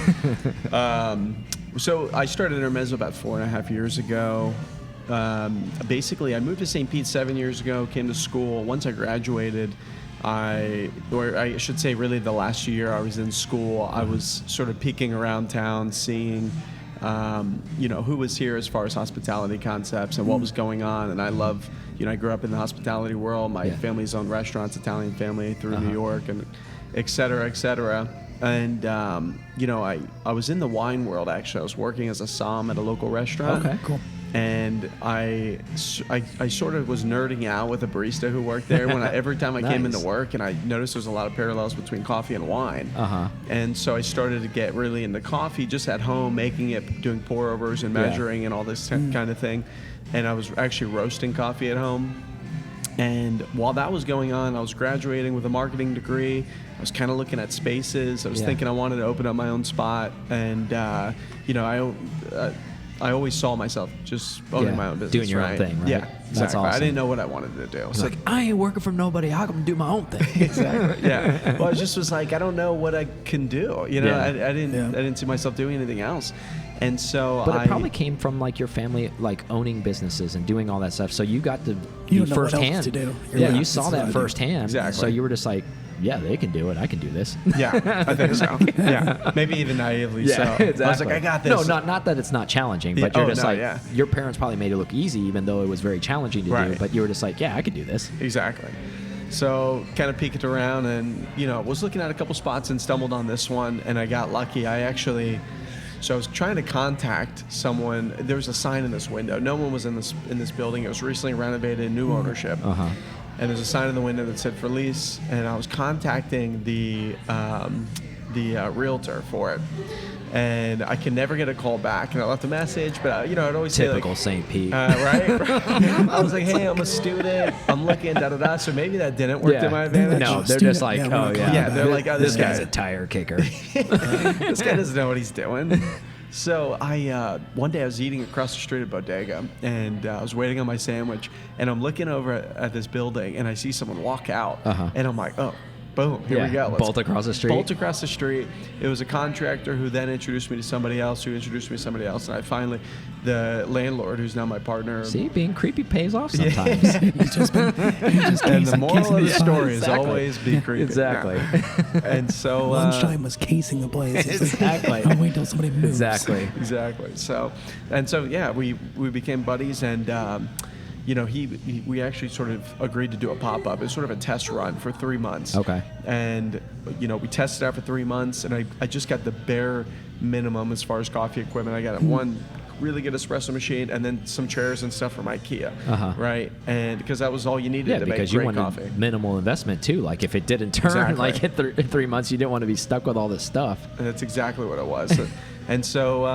So I started Intermezzo about 4.5 years ago. Basically, I moved to St. Pete 7 years ago, came to school. Once I graduated, I should say really the last year I was in school, I was sort of peeking around town, seeing who was here as far as hospitality concepts and what was going on. And I love, I grew up in the hospitality world. My family's owned restaurants, Italian family through New York, and et cetera, et cetera. And, I was in the wine world, actually. I was working as a somm at a local restaurant. Okay, cool. And I sort of was nerding out with a barista who worked there every time I came into work, and I noticed there's a lot of parallels between coffee and wine. And so I started to get really into coffee just at home, making it, doing pour overs and measuring and all this kind of thing. And I was actually roasting coffee at home. And while that was going on, I was graduating with a marketing degree. I was kind of looking at spaces. I was thinking I wanted to open up my own spot. And, I always saw myself just owning my own business. Doing your own thing, right? Yeah, exactly. That's awesome. I didn't know what I wanted to do. So I ain't working for nobody. I can do my own thing. Exactly. Yeah. Well, I just was I don't know what I can do. I didn't see myself doing anything else. And so But it probably came from your family owning businesses and doing all that stuff. So you got to be don't know what firsthand. else to do. You saw that firsthand. Exactly. So you were just yeah, they can do it. I can do this. Yeah, I think so. Yeah, maybe even naively so. Exactly. I was I got this. No, not that it's not challenging, but you're just your parents probably made it look easy, even though it was very challenging to do. But you were just yeah, I can do this. Exactly. So kind of peeked around and, was looking at a couple spots and stumbled on this one, and I got lucky. So I was trying to contact someone. There was a sign in this window. No one was in this building. It was recently renovated, new ownership. And there's a sign in the window that said for lease. And I was contacting the realtor for it. And I could never get a call back. And I left a message, but I'd always typical say St. Pete, right? I was hey, I'm a student. I'm looking, da. So maybe that didn't work to my advantage. No, they're just they're like, oh, this guy's a tire kicker. This guy doesn't know what he's doing. So one day I was eating across the street at Bodega, and I was waiting on my sandwich, and I'm looking over at this building, and I see someone walk out, and I'm like, oh. Boom, here we go. Bolt across the street. Bolt across the street. It was a contractor who then introduced me to somebody else, who introduced me to somebody else. And I finally, the landlord, who's now my partner. See, being creepy pays off sometimes. And the moral of the story is always be creepy. Exactly. Yeah. And so. Lunchtime was casing the place. Exactly. I'll wait till somebody moves. Exactly. So, yeah, we became buddies, and. We actually sort of agreed to do a pop-up. It was sort of a test run for 3 months. Okay. And, we tested out for 3 months, and I just got the bare minimum as far as coffee equipment. I got one really good espresso machine and then some chairs and stuff from IKEA, right? And because that was all you needed to make great coffee. Because you wanted minimal investment, too. If it didn't turn, in 3 months, you didn't want to be stuck with all this stuff. And that's exactly what it was. And so,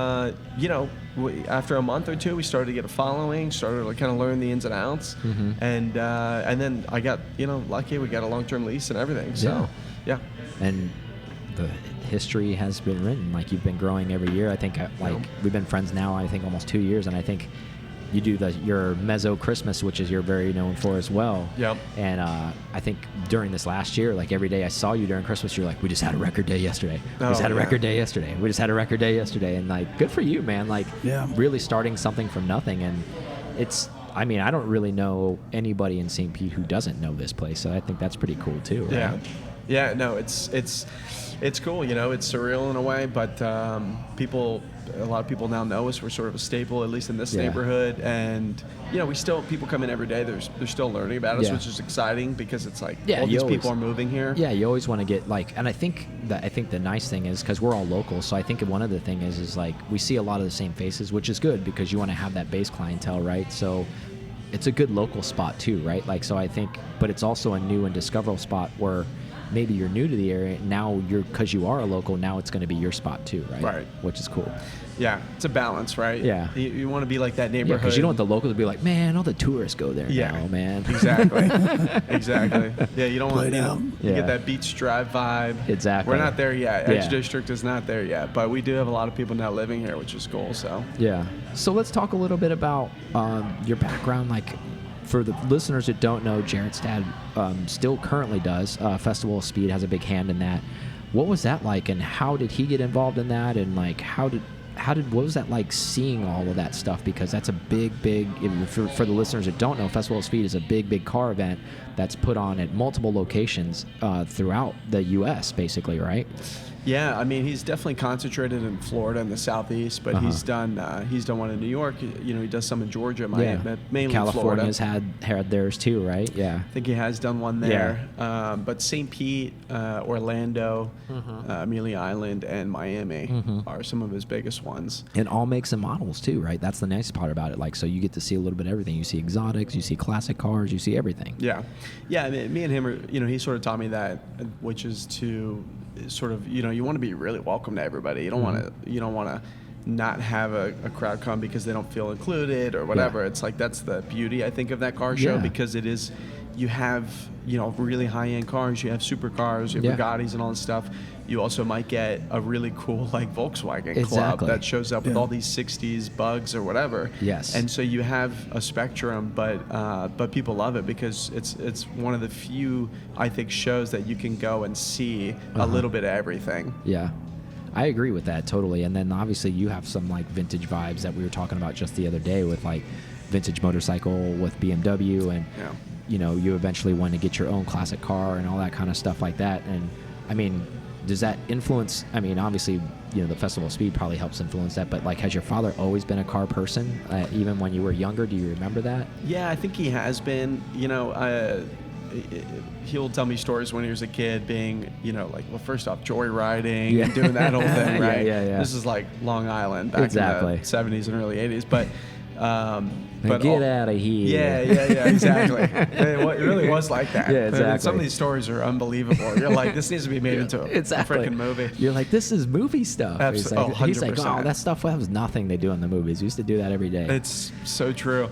after a month or two, we started to get a following, started to kind of learn the ins and outs. And then I got, lucky. We got a long-term lease and everything. So, yeah. And the history has been written. You've been growing every year. I think, we've been friends now, I think, almost 2 years. And I think you do your Mezzo Christmas, which is you're very known for as well. Yep. And I think during this last year, every day I saw you during Christmas, you're we just had a record day yesterday. We just had a record day yesterday. We just had a record day yesterday. And good for you, man. Really starting something from nothing. And it's, I don't really know anybody in St. Pete who doesn't know this place. So I think that's pretty cool too, right? Yeah. Yeah, no, it's It's cool, you know, it's surreal in a way, but a lot of people now know us. We're sort of a staple, at least in this neighborhood, and you know, people come in every day. They're still learning about us, which is exciting because it's like all these people are moving here. Yeah, you always want to get like, and I think the nice thing is because we're all local, so I think one of the thing is like we see a lot of the same faces, which is good because you want to have that base clientele, right? So it's a good local spot too, right? Like, so I think, but it's also a new and discoverable spot where maybe you're new to the area. Now because you are a local, now it's going to be your spot too, right? Right. Which is cool. Yeah, it's a balance, right? Yeah. You want to be like that Yeah, neighborhood. because you don't want the locals to be like, man, all the tourists go there now, man. Exactly. Exactly. Yeah, you don't want Play you get that Beach Drive vibe. Exactly. We're not there yet. Yeah. Edge District is not there yet, but we do have a lot of people now living here, which is cool. So Yeah. So let's talk a little bit about your background. Like, for the listeners that don't know, Jarrett's dad still currently does Festival of Speed, has a big hand in that. What was that like, and how did he get involved in that, and like what was that like seeing all of that stuff? Because that's a big for the listeners that don't know, Festival of Speed is a big car event that's put on at multiple locations throughout the U.S. basically, right? yeah, I mean, he's definitely concentrated in Florida and the Southeast, but he's done one in New York. You know, he does some in Georgia, mainly California's Florida. had theirs too, right? Yeah. I think he has done one there. But St. Pete, Orlando, Amelia Island, and Miami are some of his biggest ones. And all makes and models too, right? That's the nice part about it. Like, so you get to see a little bit of everything. You see exotics, you see classic cars, you see everything. Yeah. I mean, me and him are, you know, he sort of taught me that, which is to sort of, you know, you want to be really welcome to everybody. You don't want to not have a crowd come because they don't feel included or whatever. Yeah. It's like, that's the beauty, I think, of that car show, because it is, you have, you know, really high-end cars, you have supercars, you have Bugattis and all this stuff. You also might get a really cool, like, Volkswagen club that shows up with all these 60s bugs or whatever. Yes. And so you have a spectrum, but people love it because it's one of the few, I think, shows that you can go and see a little bit of everything. Yeah. I agree with that totally. And then obviously you have some like vintage vibes that we were talking about just the other day with like vintage motorcycle with BMW, and you know, you eventually want to get your own classic car and all that kind of stuff like that. And I mean, does that influence, I mean, obviously, you know, the Festival of Speed probably helps influence that, but like, has your father always been a car person, even when you were younger? Do you remember that? Yeah, I think he has been. You know, he'll tell me stories when he was a kid being, you know, like, well, first off, joyriding and doing that whole thing, right? Yeah. This is like Long Island back in the 70s and early 80s. But get out of here. Yeah, exactly. It really was like that. Yeah, exactly. Some of these stories are unbelievable. You're like, this needs to be made into a freaking movie. You're like, this is movie stuff. Absolutely. He's like, oh, that stuff was nothing they do in the movies. We used to do that every day. It's so true.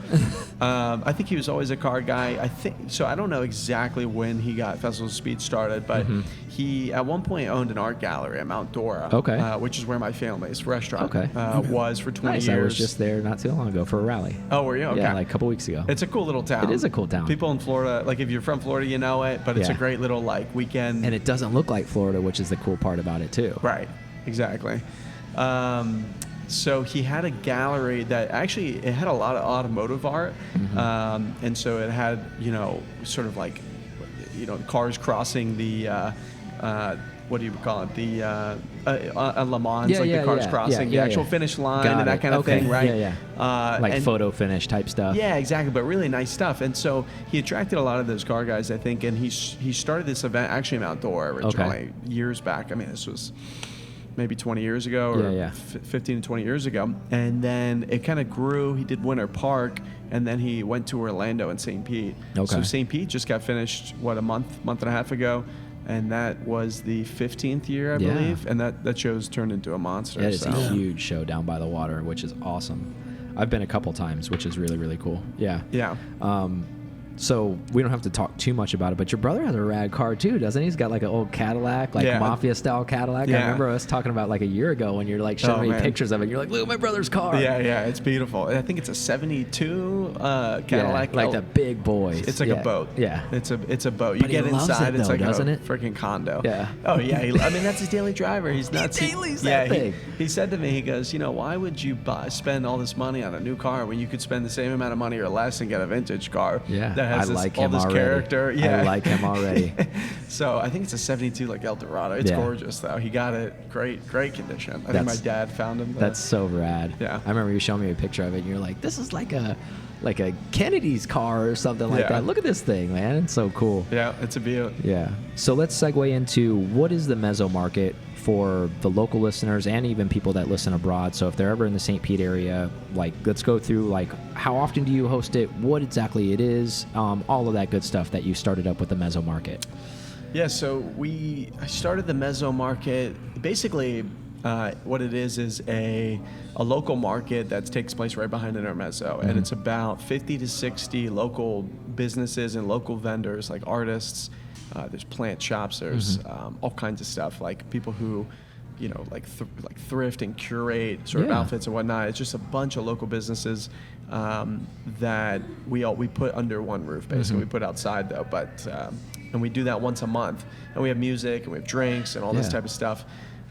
I think he was always a car guy. I think so. I don't know exactly when he got Festival of Speed started, but he at one point owned an art gallery at Mount Dora, which is where my family's restaurant was for 20 years. I was just there not too long ago for a rally. Oh, were you? Okay. Yeah, like a couple weeks ago. It's a cool little town. It is a cool town. People in Florida, like if you're from Florida, you know it, but it's a great little like weekend. And it doesn't look like Florida, which is the cool part about it too. Right, exactly. So he had a gallery that actually, it had a lot of automotive art. And so it had, you know, sort of like, you know, cars crossing the, what do you call it? The Le Mans, the cars crossing the actual finish line and that kind of thing, right? Like photo finish type stuff. Yeah, exactly, but really nice stuff. And so he attracted a lot of those car guys, I think, and he started this event actually in Outdoor originally years back. I mean, this was maybe 20 years ago or 15 to 20 years ago. And then it kind of grew. He did Winter Park, and then he went to Orlando and St. Pete. So St. Pete just got finished, a month and a half ago. And that was the 15th year, I believe. And that show's turned into a monster. Yeah, it's a huge show down by the water, which is awesome. I've been a couple times, which is really, really cool. Yeah. So we don't have to talk too much about it, but your brother has a rad car too, doesn't he? He's got like an old Cadillac, like mafia style Cadillac. I remember us talking about like a year ago when you're like showing me pictures of it. You're like, look at my brother's car. Yeah, it's beautiful. I think it's a 72 Cadillac. Like the big boys. It's like a boat. Yeah. It's a boat. You But get he loves inside, it, it's though, like doesn't a it? freaking condo. Yeah. Oh yeah. I mean, that's his daily driver. He's nuts. He dailies that thing. He said to me, he goes, you know, why would you spend all this money on a new car when you could spend the same amount of money or less and get a vintage car that has I like all him this already. character. Yeah. I like him already. So I think it's a 72 like Eldorado. It's Yeah. gorgeous though. He got it great condition. I think my dad found him. That's so rad. Yeah. I remember you showing me a picture of it and you're like, this is like a Kennedy's car or something like that. Look at this thing, man. It's so cool. Yeah, it's a beaut. Yeah. So let's segue into what is the Mezzo market for the local listeners and even people that listen abroad. So if they're ever in the St. Pete area, like let's go through like how often do you host it, what exactly it is, all of that good stuff that you started up with the Mezzo market. Yeah, so I started the Mezzo market. Basically, what it is a local market that takes place right behind our Mezzo, and it's about 50 to 60 local businesses and local vendors, like artists. There's plant shops. There's all kinds of stuff, like people who, like thrift and curate sort of outfits and whatnot. It's just a bunch of local businesses that we put under one roof. Basically, we put outside though, but and we do that once a month. And we have music and we have drinks and all this type of stuff.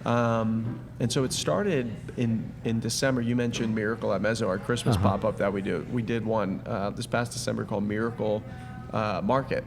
And so it started in December. You mentioned Miracle at Mezzo, our Christmas pop-up that we do. We did one this past December called Miracle Market,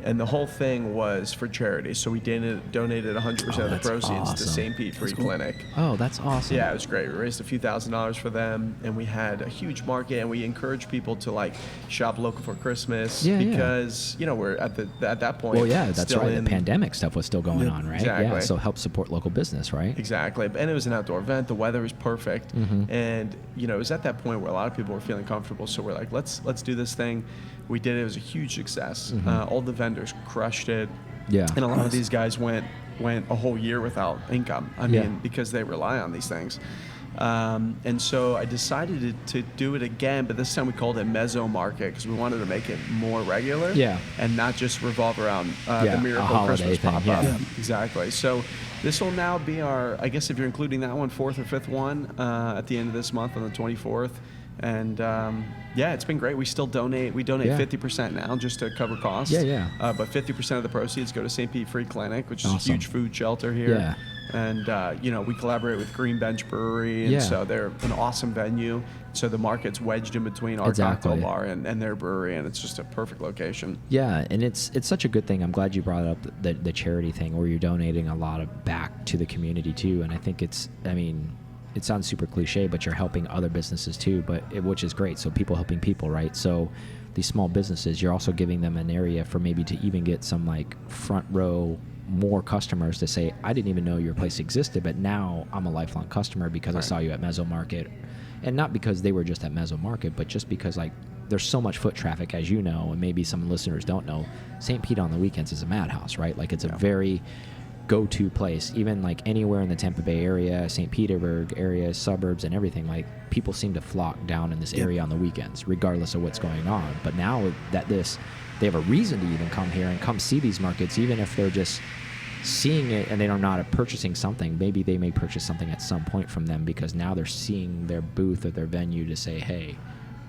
and the whole thing was for charity. So we donated 100% of the proceeds to St. Pete Free Clinic. Oh, that's awesome. Yeah, it was great. We raised a few $1,000s for them, and we had a huge market, and we encourage people to like shop local for Christmas because we're at that point. Well, yeah, that's still right. The pandemic stuff was still going on, right? Exactly. Yeah, so help support local business, right? Exactly. And it was an outdoor event. The weather was perfect, and it was at that point where a lot of people were feeling comfortable. So we're like, let's do this thing. We did it. It was a huge success. All the vendors crushed it. Yeah. And a lot of these guys went a whole year without income. I mean, because they rely on these things. And so I decided to do it again, but this time we called it Mezzo Market because we wanted to make it more regular. Yeah. And not just revolve around the Miracle Christmas pop-up. Yeah. Exactly. So this will now be our, I guess if you're including that one, fourth or fifth one at the end of this month on the 24th. And it's been great. We still donate. We donate 50% now just to cover costs. But 50% of the proceeds go to St. Pete Free Clinic, which is a huge food shelter here. Yeah. And we collaborate with Green Bench Brewery, and so they're an awesome venue. So the market's wedged in between our cocktail bar and their brewery, and it's just a perfect location. Yeah, and it's such a good thing. I'm glad you brought up the charity thing where you're donating a lot of back to the community too. And I think it sounds super cliche, but you're helping other businesses too, which is great. So people helping people, right? So these small businesses, you're also giving them an area for maybe to even get some like front row more customers to say, I didn't even know your place existed, but now I'm a lifelong customer because I saw you at Mezzo Market. And not because they were just at Mezzo Market, but just because like there's so much foot traffic, as you know, and maybe some listeners don't know, St. Pete on the weekends is a madhouse, right? Like it's a very go-to place, even like anywhere in the Tampa Bay area, St. Petersburg area, suburbs and everything. Like people seem to flock down in this area on the weekends, regardless of what's going on. But now that they have a reason to even come here and come see these markets, even if they're just seeing it and they're not purchasing something. Maybe they may purchase something at some point from them because now they're seeing their booth or their venue to say, hey,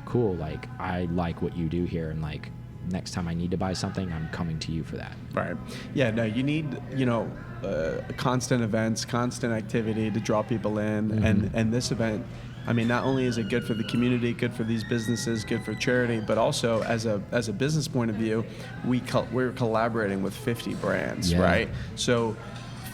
cool, like I like what you do here, and like next time I need to buy something, I'm coming to you for that. Right. Yeah, no, you need, constant events, constant activity to draw people in. And this event, I mean, not only is it good for the community, good for these businesses, good for charity, but also as a business point of view, we're collaborating with 50 brands, right? So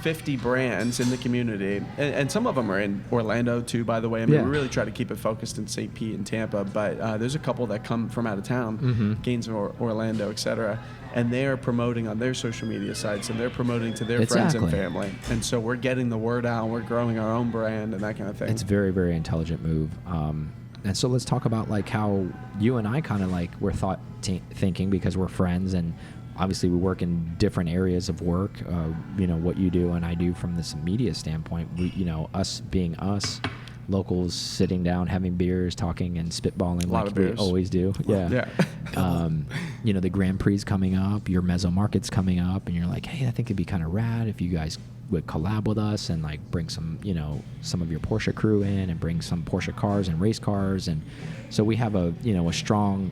50 brands in the community, and some of them are in Orlando too, by the way. I mean, we really try to keep it focused in St. Pete and Tampa, but there's a couple that come from out of town, Gainesville, Orlando, etc., and they are promoting on their social media sites, and they're promoting to their friends and family. And so we're getting the word out, and we're growing our own brand and that kind of thing. It's a very, very intelligent move. And so let's talk about like how you and I kind of like were thinking, because we're friends, and obviously we work in different areas of work, what you do and I do from this media standpoint. We, us being us, locals sitting down, having beers, talking and spitballing like we always do. The Grand Prix coming up, your Mezzo Market's coming up, and you're like, hey, I think it'd be kind of rad if you guys would collab with us and like bring some, some of your Porsche crew in and bring some Porsche cars and race cars. And so we have a strong,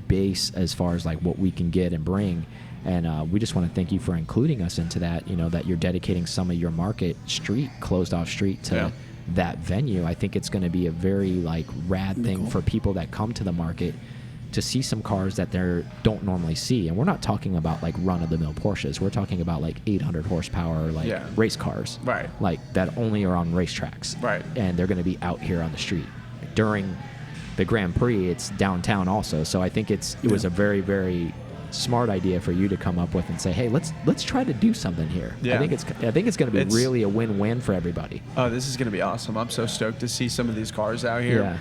base as far as like what we can get and bring. And we just want to thank you for including us into that, that you're dedicating some of your market street, closed off street to that venue. I think it's going to be a very like rad thing for people that come to the market to see some cars that they don't normally see. And we're not talking about like run-of-the-mill Porsches. We're talking about like 800 horsepower like race cars, Right. like that only are on racetracks, Right. and they're going to be out here on the street during the Grand Prix. It's downtown also, so I think it was a very, very smart idea for you to come up with and say, hey, let's try to do something here. Yeah. I think it's going to be really a win-win for everybody. Oh, this is going to be awesome. I'm so stoked to see some of these cars out here. Yeah.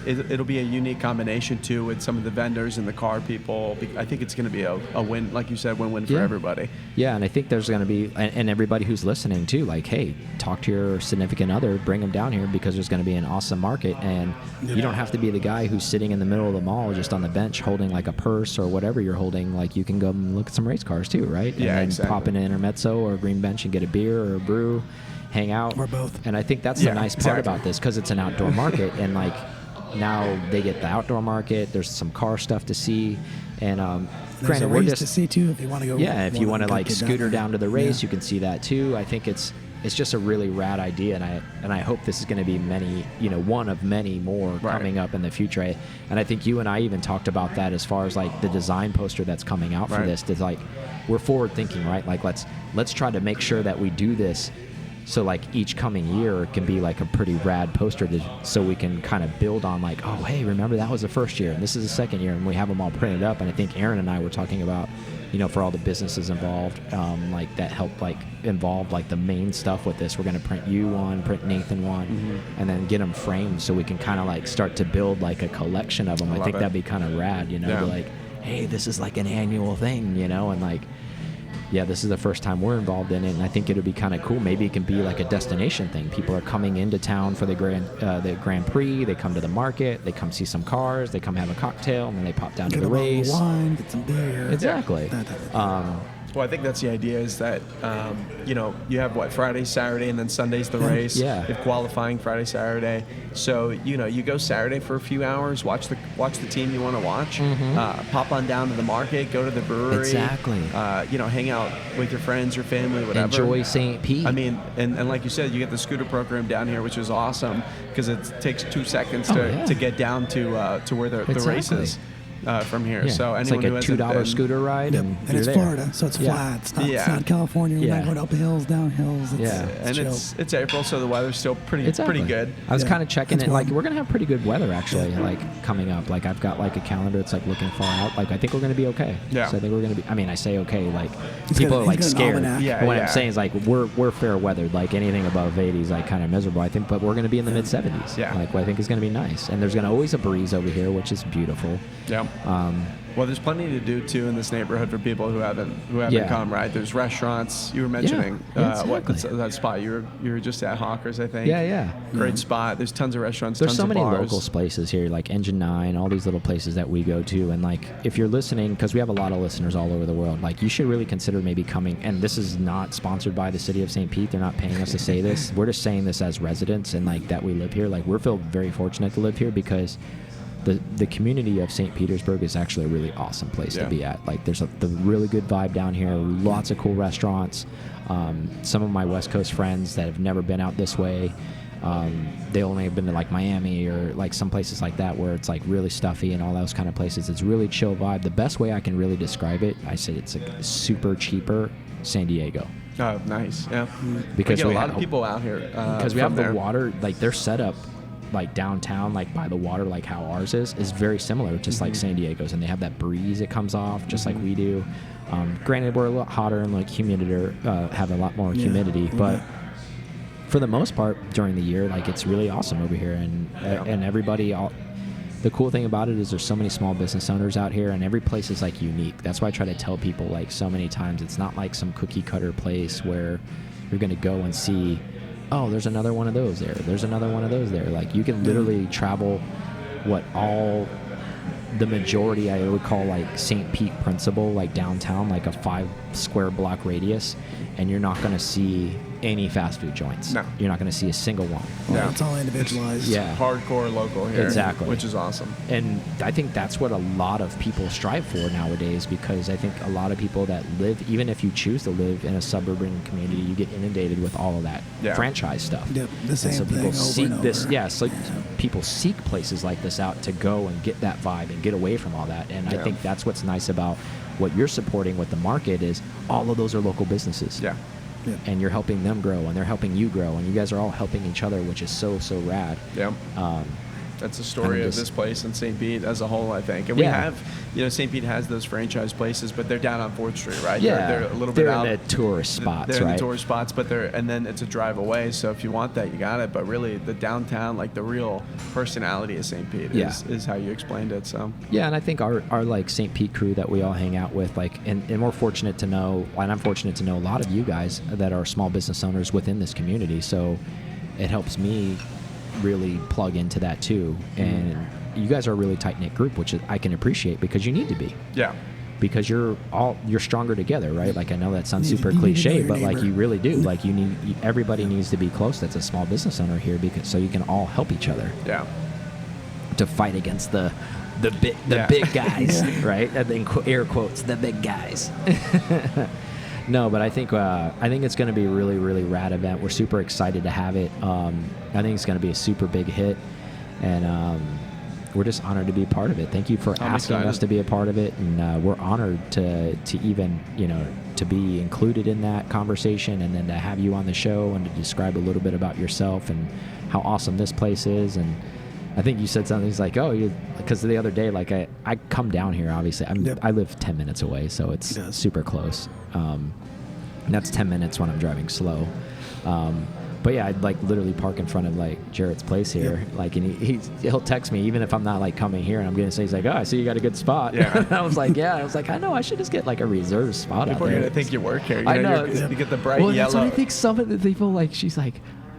It'll be a unique combination too with some of the vendors and the car people. I think it's going to be a win, like you said, win-win for everybody. Yeah, and I think there's going to be, and everybody who's listening too, like, hey, talk to your significant other, bring them down here, because there's going to be an awesome market, and you don't have to be the guy who's sitting in the middle of the mall just on the bench holding like a purse or whatever you're holding. Like, you can go and look at some race cars too, right? And then exactly. pop in an Intermezzo or a green bench and get a beer or a brew, hang out, or both. And I think that's the nice part about this, because it's an outdoor market, and like now they get the outdoor market. There's some car stuff to see, and There's granted, a we're race just to see too if you want to go. if you want to like scooter down to the race, Yeah. you can see that too. I think it's just a really rad idea, and I hope this is going to be one of many more coming up in the future. And I think you and I even talked about that as far as like the design poster that's coming out for this. Is like, we're forward thinking, right? Like let's try to make sure that we do this so like each coming year can be like a pretty rad poster so we can kind of build on like, oh hey, remember that was the first year and this is the second year, and we have them all printed up. And I think Aaron and I were talking about, for all the businesses involved, like that help like involve like the main stuff with this. We're going to print you one, print Nathan one, and then get them framed so we can kind of like start to build like a collection of them. I think that'd be kind of rad, to like, hey, this is like an annual thing, and like, yeah, this is the first time we're involved in it, and I think it'll be kind of cool. Maybe it can be like a destination thing. People are coming into town for the Grand Prix. They come to the market. They come see some cars. They come have a cocktail, and then they pop down to the race. Get a wine, get some beer. Exactly. Well, I think that's the idea, is that, you have Friday, Saturday, and then Sunday's the race. Yeah. You have qualifying Friday, Saturday. So, you go Saturday for a few hours, watch the team you want to watch, pop on down to the market, go to the brewery. Exactly. Hang out with your friends, your family, whatever. Enjoy St. Pete. I mean, and like you said, you get the scooter program down here, which is awesome, because it takes 2 seconds to get down to where the race is. From here, so it's like a $2 scooter ride, and it's there. Florida, so it's flat. It's not California. We're not going up hills, down hills. It's April, so the weather's still pretty good. I was kind of checking it. Warm. Like, we're gonna have pretty good weather actually, like coming up. Like, I've got like a calendar that's like looking far out. Like, I think we're gonna be okay. Yeah. So I think we're gonna be. I mean, I say okay, like people are like scared. What I'm saying is like we're fair weathered. Like anything above 80 is like kind of miserable. I think, but we're gonna be in the mid 70s. Yeah. Like, what I think is gonna be nice, and there's gonna always a breeze over here, which is beautiful. Yeah. Well, there's plenty to do too in this neighborhood for people who haven't come, right? There's restaurants. You were mentioning exactly. that spot you were just at, Hawkers, I think. Yeah. Great spot. There's tons of restaurants. There's tons so of many bars. local places here, like Engine 9, all these little places that we go to. And like, if you're listening, because we have a lot of listeners all over the world, like, you should really consider maybe coming. And this is not sponsored by the city of St. Pete. They're not paying us to say this. We're just saying this as residents, and like that we live here. Like, we feel very fortunate to live here, because the community of St. Petersburg is actually a really awesome place to be at. Like, there's the really good vibe down here, lots of cool restaurants. Some of my West Coast friends that have never been out this way, they only have been to like Miami or like some places like that where it's like really stuffy and all those kind of places. It's really chill vibe. The best way I can really describe it, I said it's like super cheaper San Diego. Oh, nice. Yeah. Because we get a lot of people out here. Because we have the water, like their setup, like downtown, like by the water, like how ours is very similar, just like San Diego's, and they have that breeze that comes off just like we do. Granted, we're a lot hotter and like humiditor, have a lot more humidity, but for the most part during the year, like, it's really awesome over here, and everybody. The cool thing about it is there's so many small business owners out here, and every place is like unique. That's why I try to tell people like so many times, it's not like some cookie cutter place where you're going to go and see, oh, there's another one of those there. There's another one of those there. Like, you can literally travel the majority I would call like St. Pete principal, like downtown, like a 5 square block radius, and you're not going to see any fast food joints. No. You're not going to see a single one. No. It's all individualized. Yeah. Hardcore local here. Exactly. Which is awesome. And I think that's what a lot of people strive for nowadays, because I think a lot of people that live, even if you choose to live in a suburban community, you get inundated with all of that franchise stuff. Yep, the same and so people thing seek over and this. over. Yeah, it's like people seek places like this out to go and get that vibe and get away from all that. And I think that's what's nice about what you're supporting with the market is all of those are local businesses. Yeah. Yeah. And you're helping them grow, and they're helping you grow, and you guys are all helping each other, which is so rad. Yeah. That's the story of this place in St. Pete as a whole, I think. And we have, St. Pete has those franchise places, but they're down on 4th Street, right? Yeah. They're a little bit out. They're in the tourist spots, They're right? in the tourist spots, but and then it's a drive away. So if you want that, you got it. But really, the downtown, like the real personality of St. Pete is how you explained it. So yeah, and I think our like St. Pete crew that we all hang out with, like, and we're fortunate to know, and I'm fortunate to know a lot of you guys that are small business owners within this community. So it helps me really plug into that too. And you guys are a really tight-knit group, which I can appreciate, because you need to be. Yeah. Because you're stronger together, right? Like, I know that sounds super You need to cliche, know your but like neighbor. you really do. Like everybody needs to be close that's a small business owner here, because so you can all help each other Yeah. to fight against the big guys, right? And then air quotes, the big guys. No, but I think it's going to be a really, really rad event. We're super excited to have it. I think it's going to be a super big hit, and we're just honored to be a part of it. Thank you for asking us to be a part of it, and we're honored to even to be included in that conversation, and then to have you on the show and to describe a little bit about yourself and how awesome this place is. And I think you said something. He's like, because the other day, like I come down here. Obviously, I live 10 minutes away, so it's super close. And that's 10 minutes when I'm driving slow. But yeah, I'd like literally park in front of like Jarrett's place here. Like, and he'll text me even if I'm not like coming here, and I'm gonna say, he's like, oh, I see you got a good spot. Yeah. I was like, I know, I should just get like a reserved spot out there. People are gonna think you work here. I know. You get the bright yellow. yellow. That's what I think. Some of the people, like, she's like,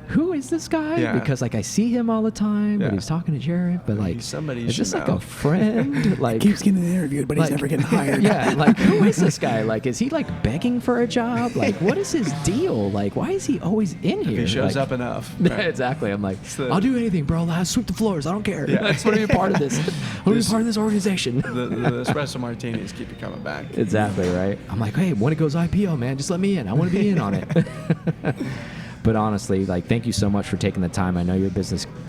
who is this guy? Yeah. Because like I see him all the time, but he's talking to Jarrett. But like, somebody is this should like know. a friend? Like, Keeps getting interviewed, but he's never getting hired. Yeah, like, who is this guy? Like, is he like begging for a job? Like, what is his deal? Like, why is he always in here? If he shows like, up enough. Right. Exactly. I'm like, I'll do anything, bro. I'll sweep the floors. I don't care. Yeah. I just want to be a part of this. I want to be part of this organization. The espresso martinis keep you coming back. Exactly, right? I'm like, hey, when it goes IPO, man, just let me in. I want to be in on it. But honestly, like, thank you so much for taking the time. I know you're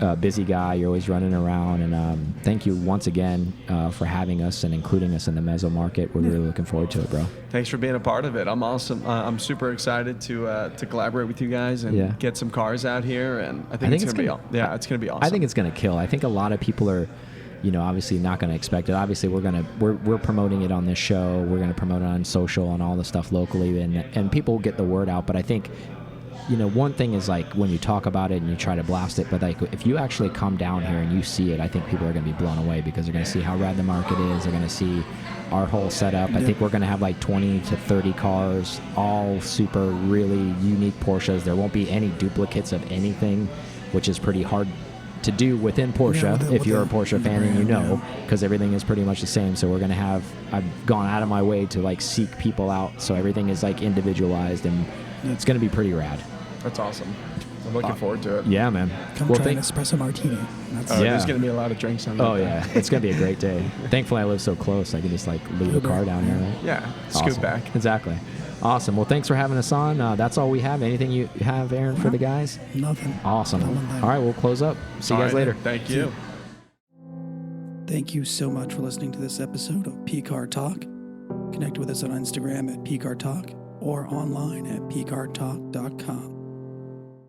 a busy guy. You're always running around. And thank you once again for having us and including us in the Mezzo market. We're really looking forward to it, bro. Thanks for being a part of it. I'm awesome. I'm super excited to collaborate with you guys and get some cars out here. And I think it's going to be it's going to be awesome. I think it's going to kill. I think a lot of people are, obviously not going to expect it. Obviously, we're promoting it on this show. We're going to promote it on social and all the stuff locally, and people get the word out. But I think, one thing is like when you talk about it and you try to blast it, but like if you actually come down here and you see it, I think people are going to be blown away, because they're going to see how rad the market is. They're going to see our whole setup. I think we're going to have like 20 to 30 cars, all super really unique Porsches. There won't be any duplicates of anything, which is pretty hard to do within Porsche if you're a Porsche fan, and because everything is pretty much the same. So we're going to have, I've gone out of my way to like seek people out, so everything is like individualized, and it's going to be pretty rad. That's awesome. I'm looking forward to it. Yeah, man. Come try an espresso martini. There's going to be a lot of drinks on that. Oh, yeah. It's going to be a great day. Thankfully, I live so close. I can just like leave the car down here, right? Yeah. Awesome. Scoot back. Exactly. Awesome. Well, thanks for having us on. That's all we have. Anything you have, Aaron, for the guys? Nothing. Awesome. All right, we'll close up. See you guys later. Thank you. Thank you so much for listening to this episode of PCar Talk. Connect with us on Instagram at PCar Talk or online at PCarTalk.com.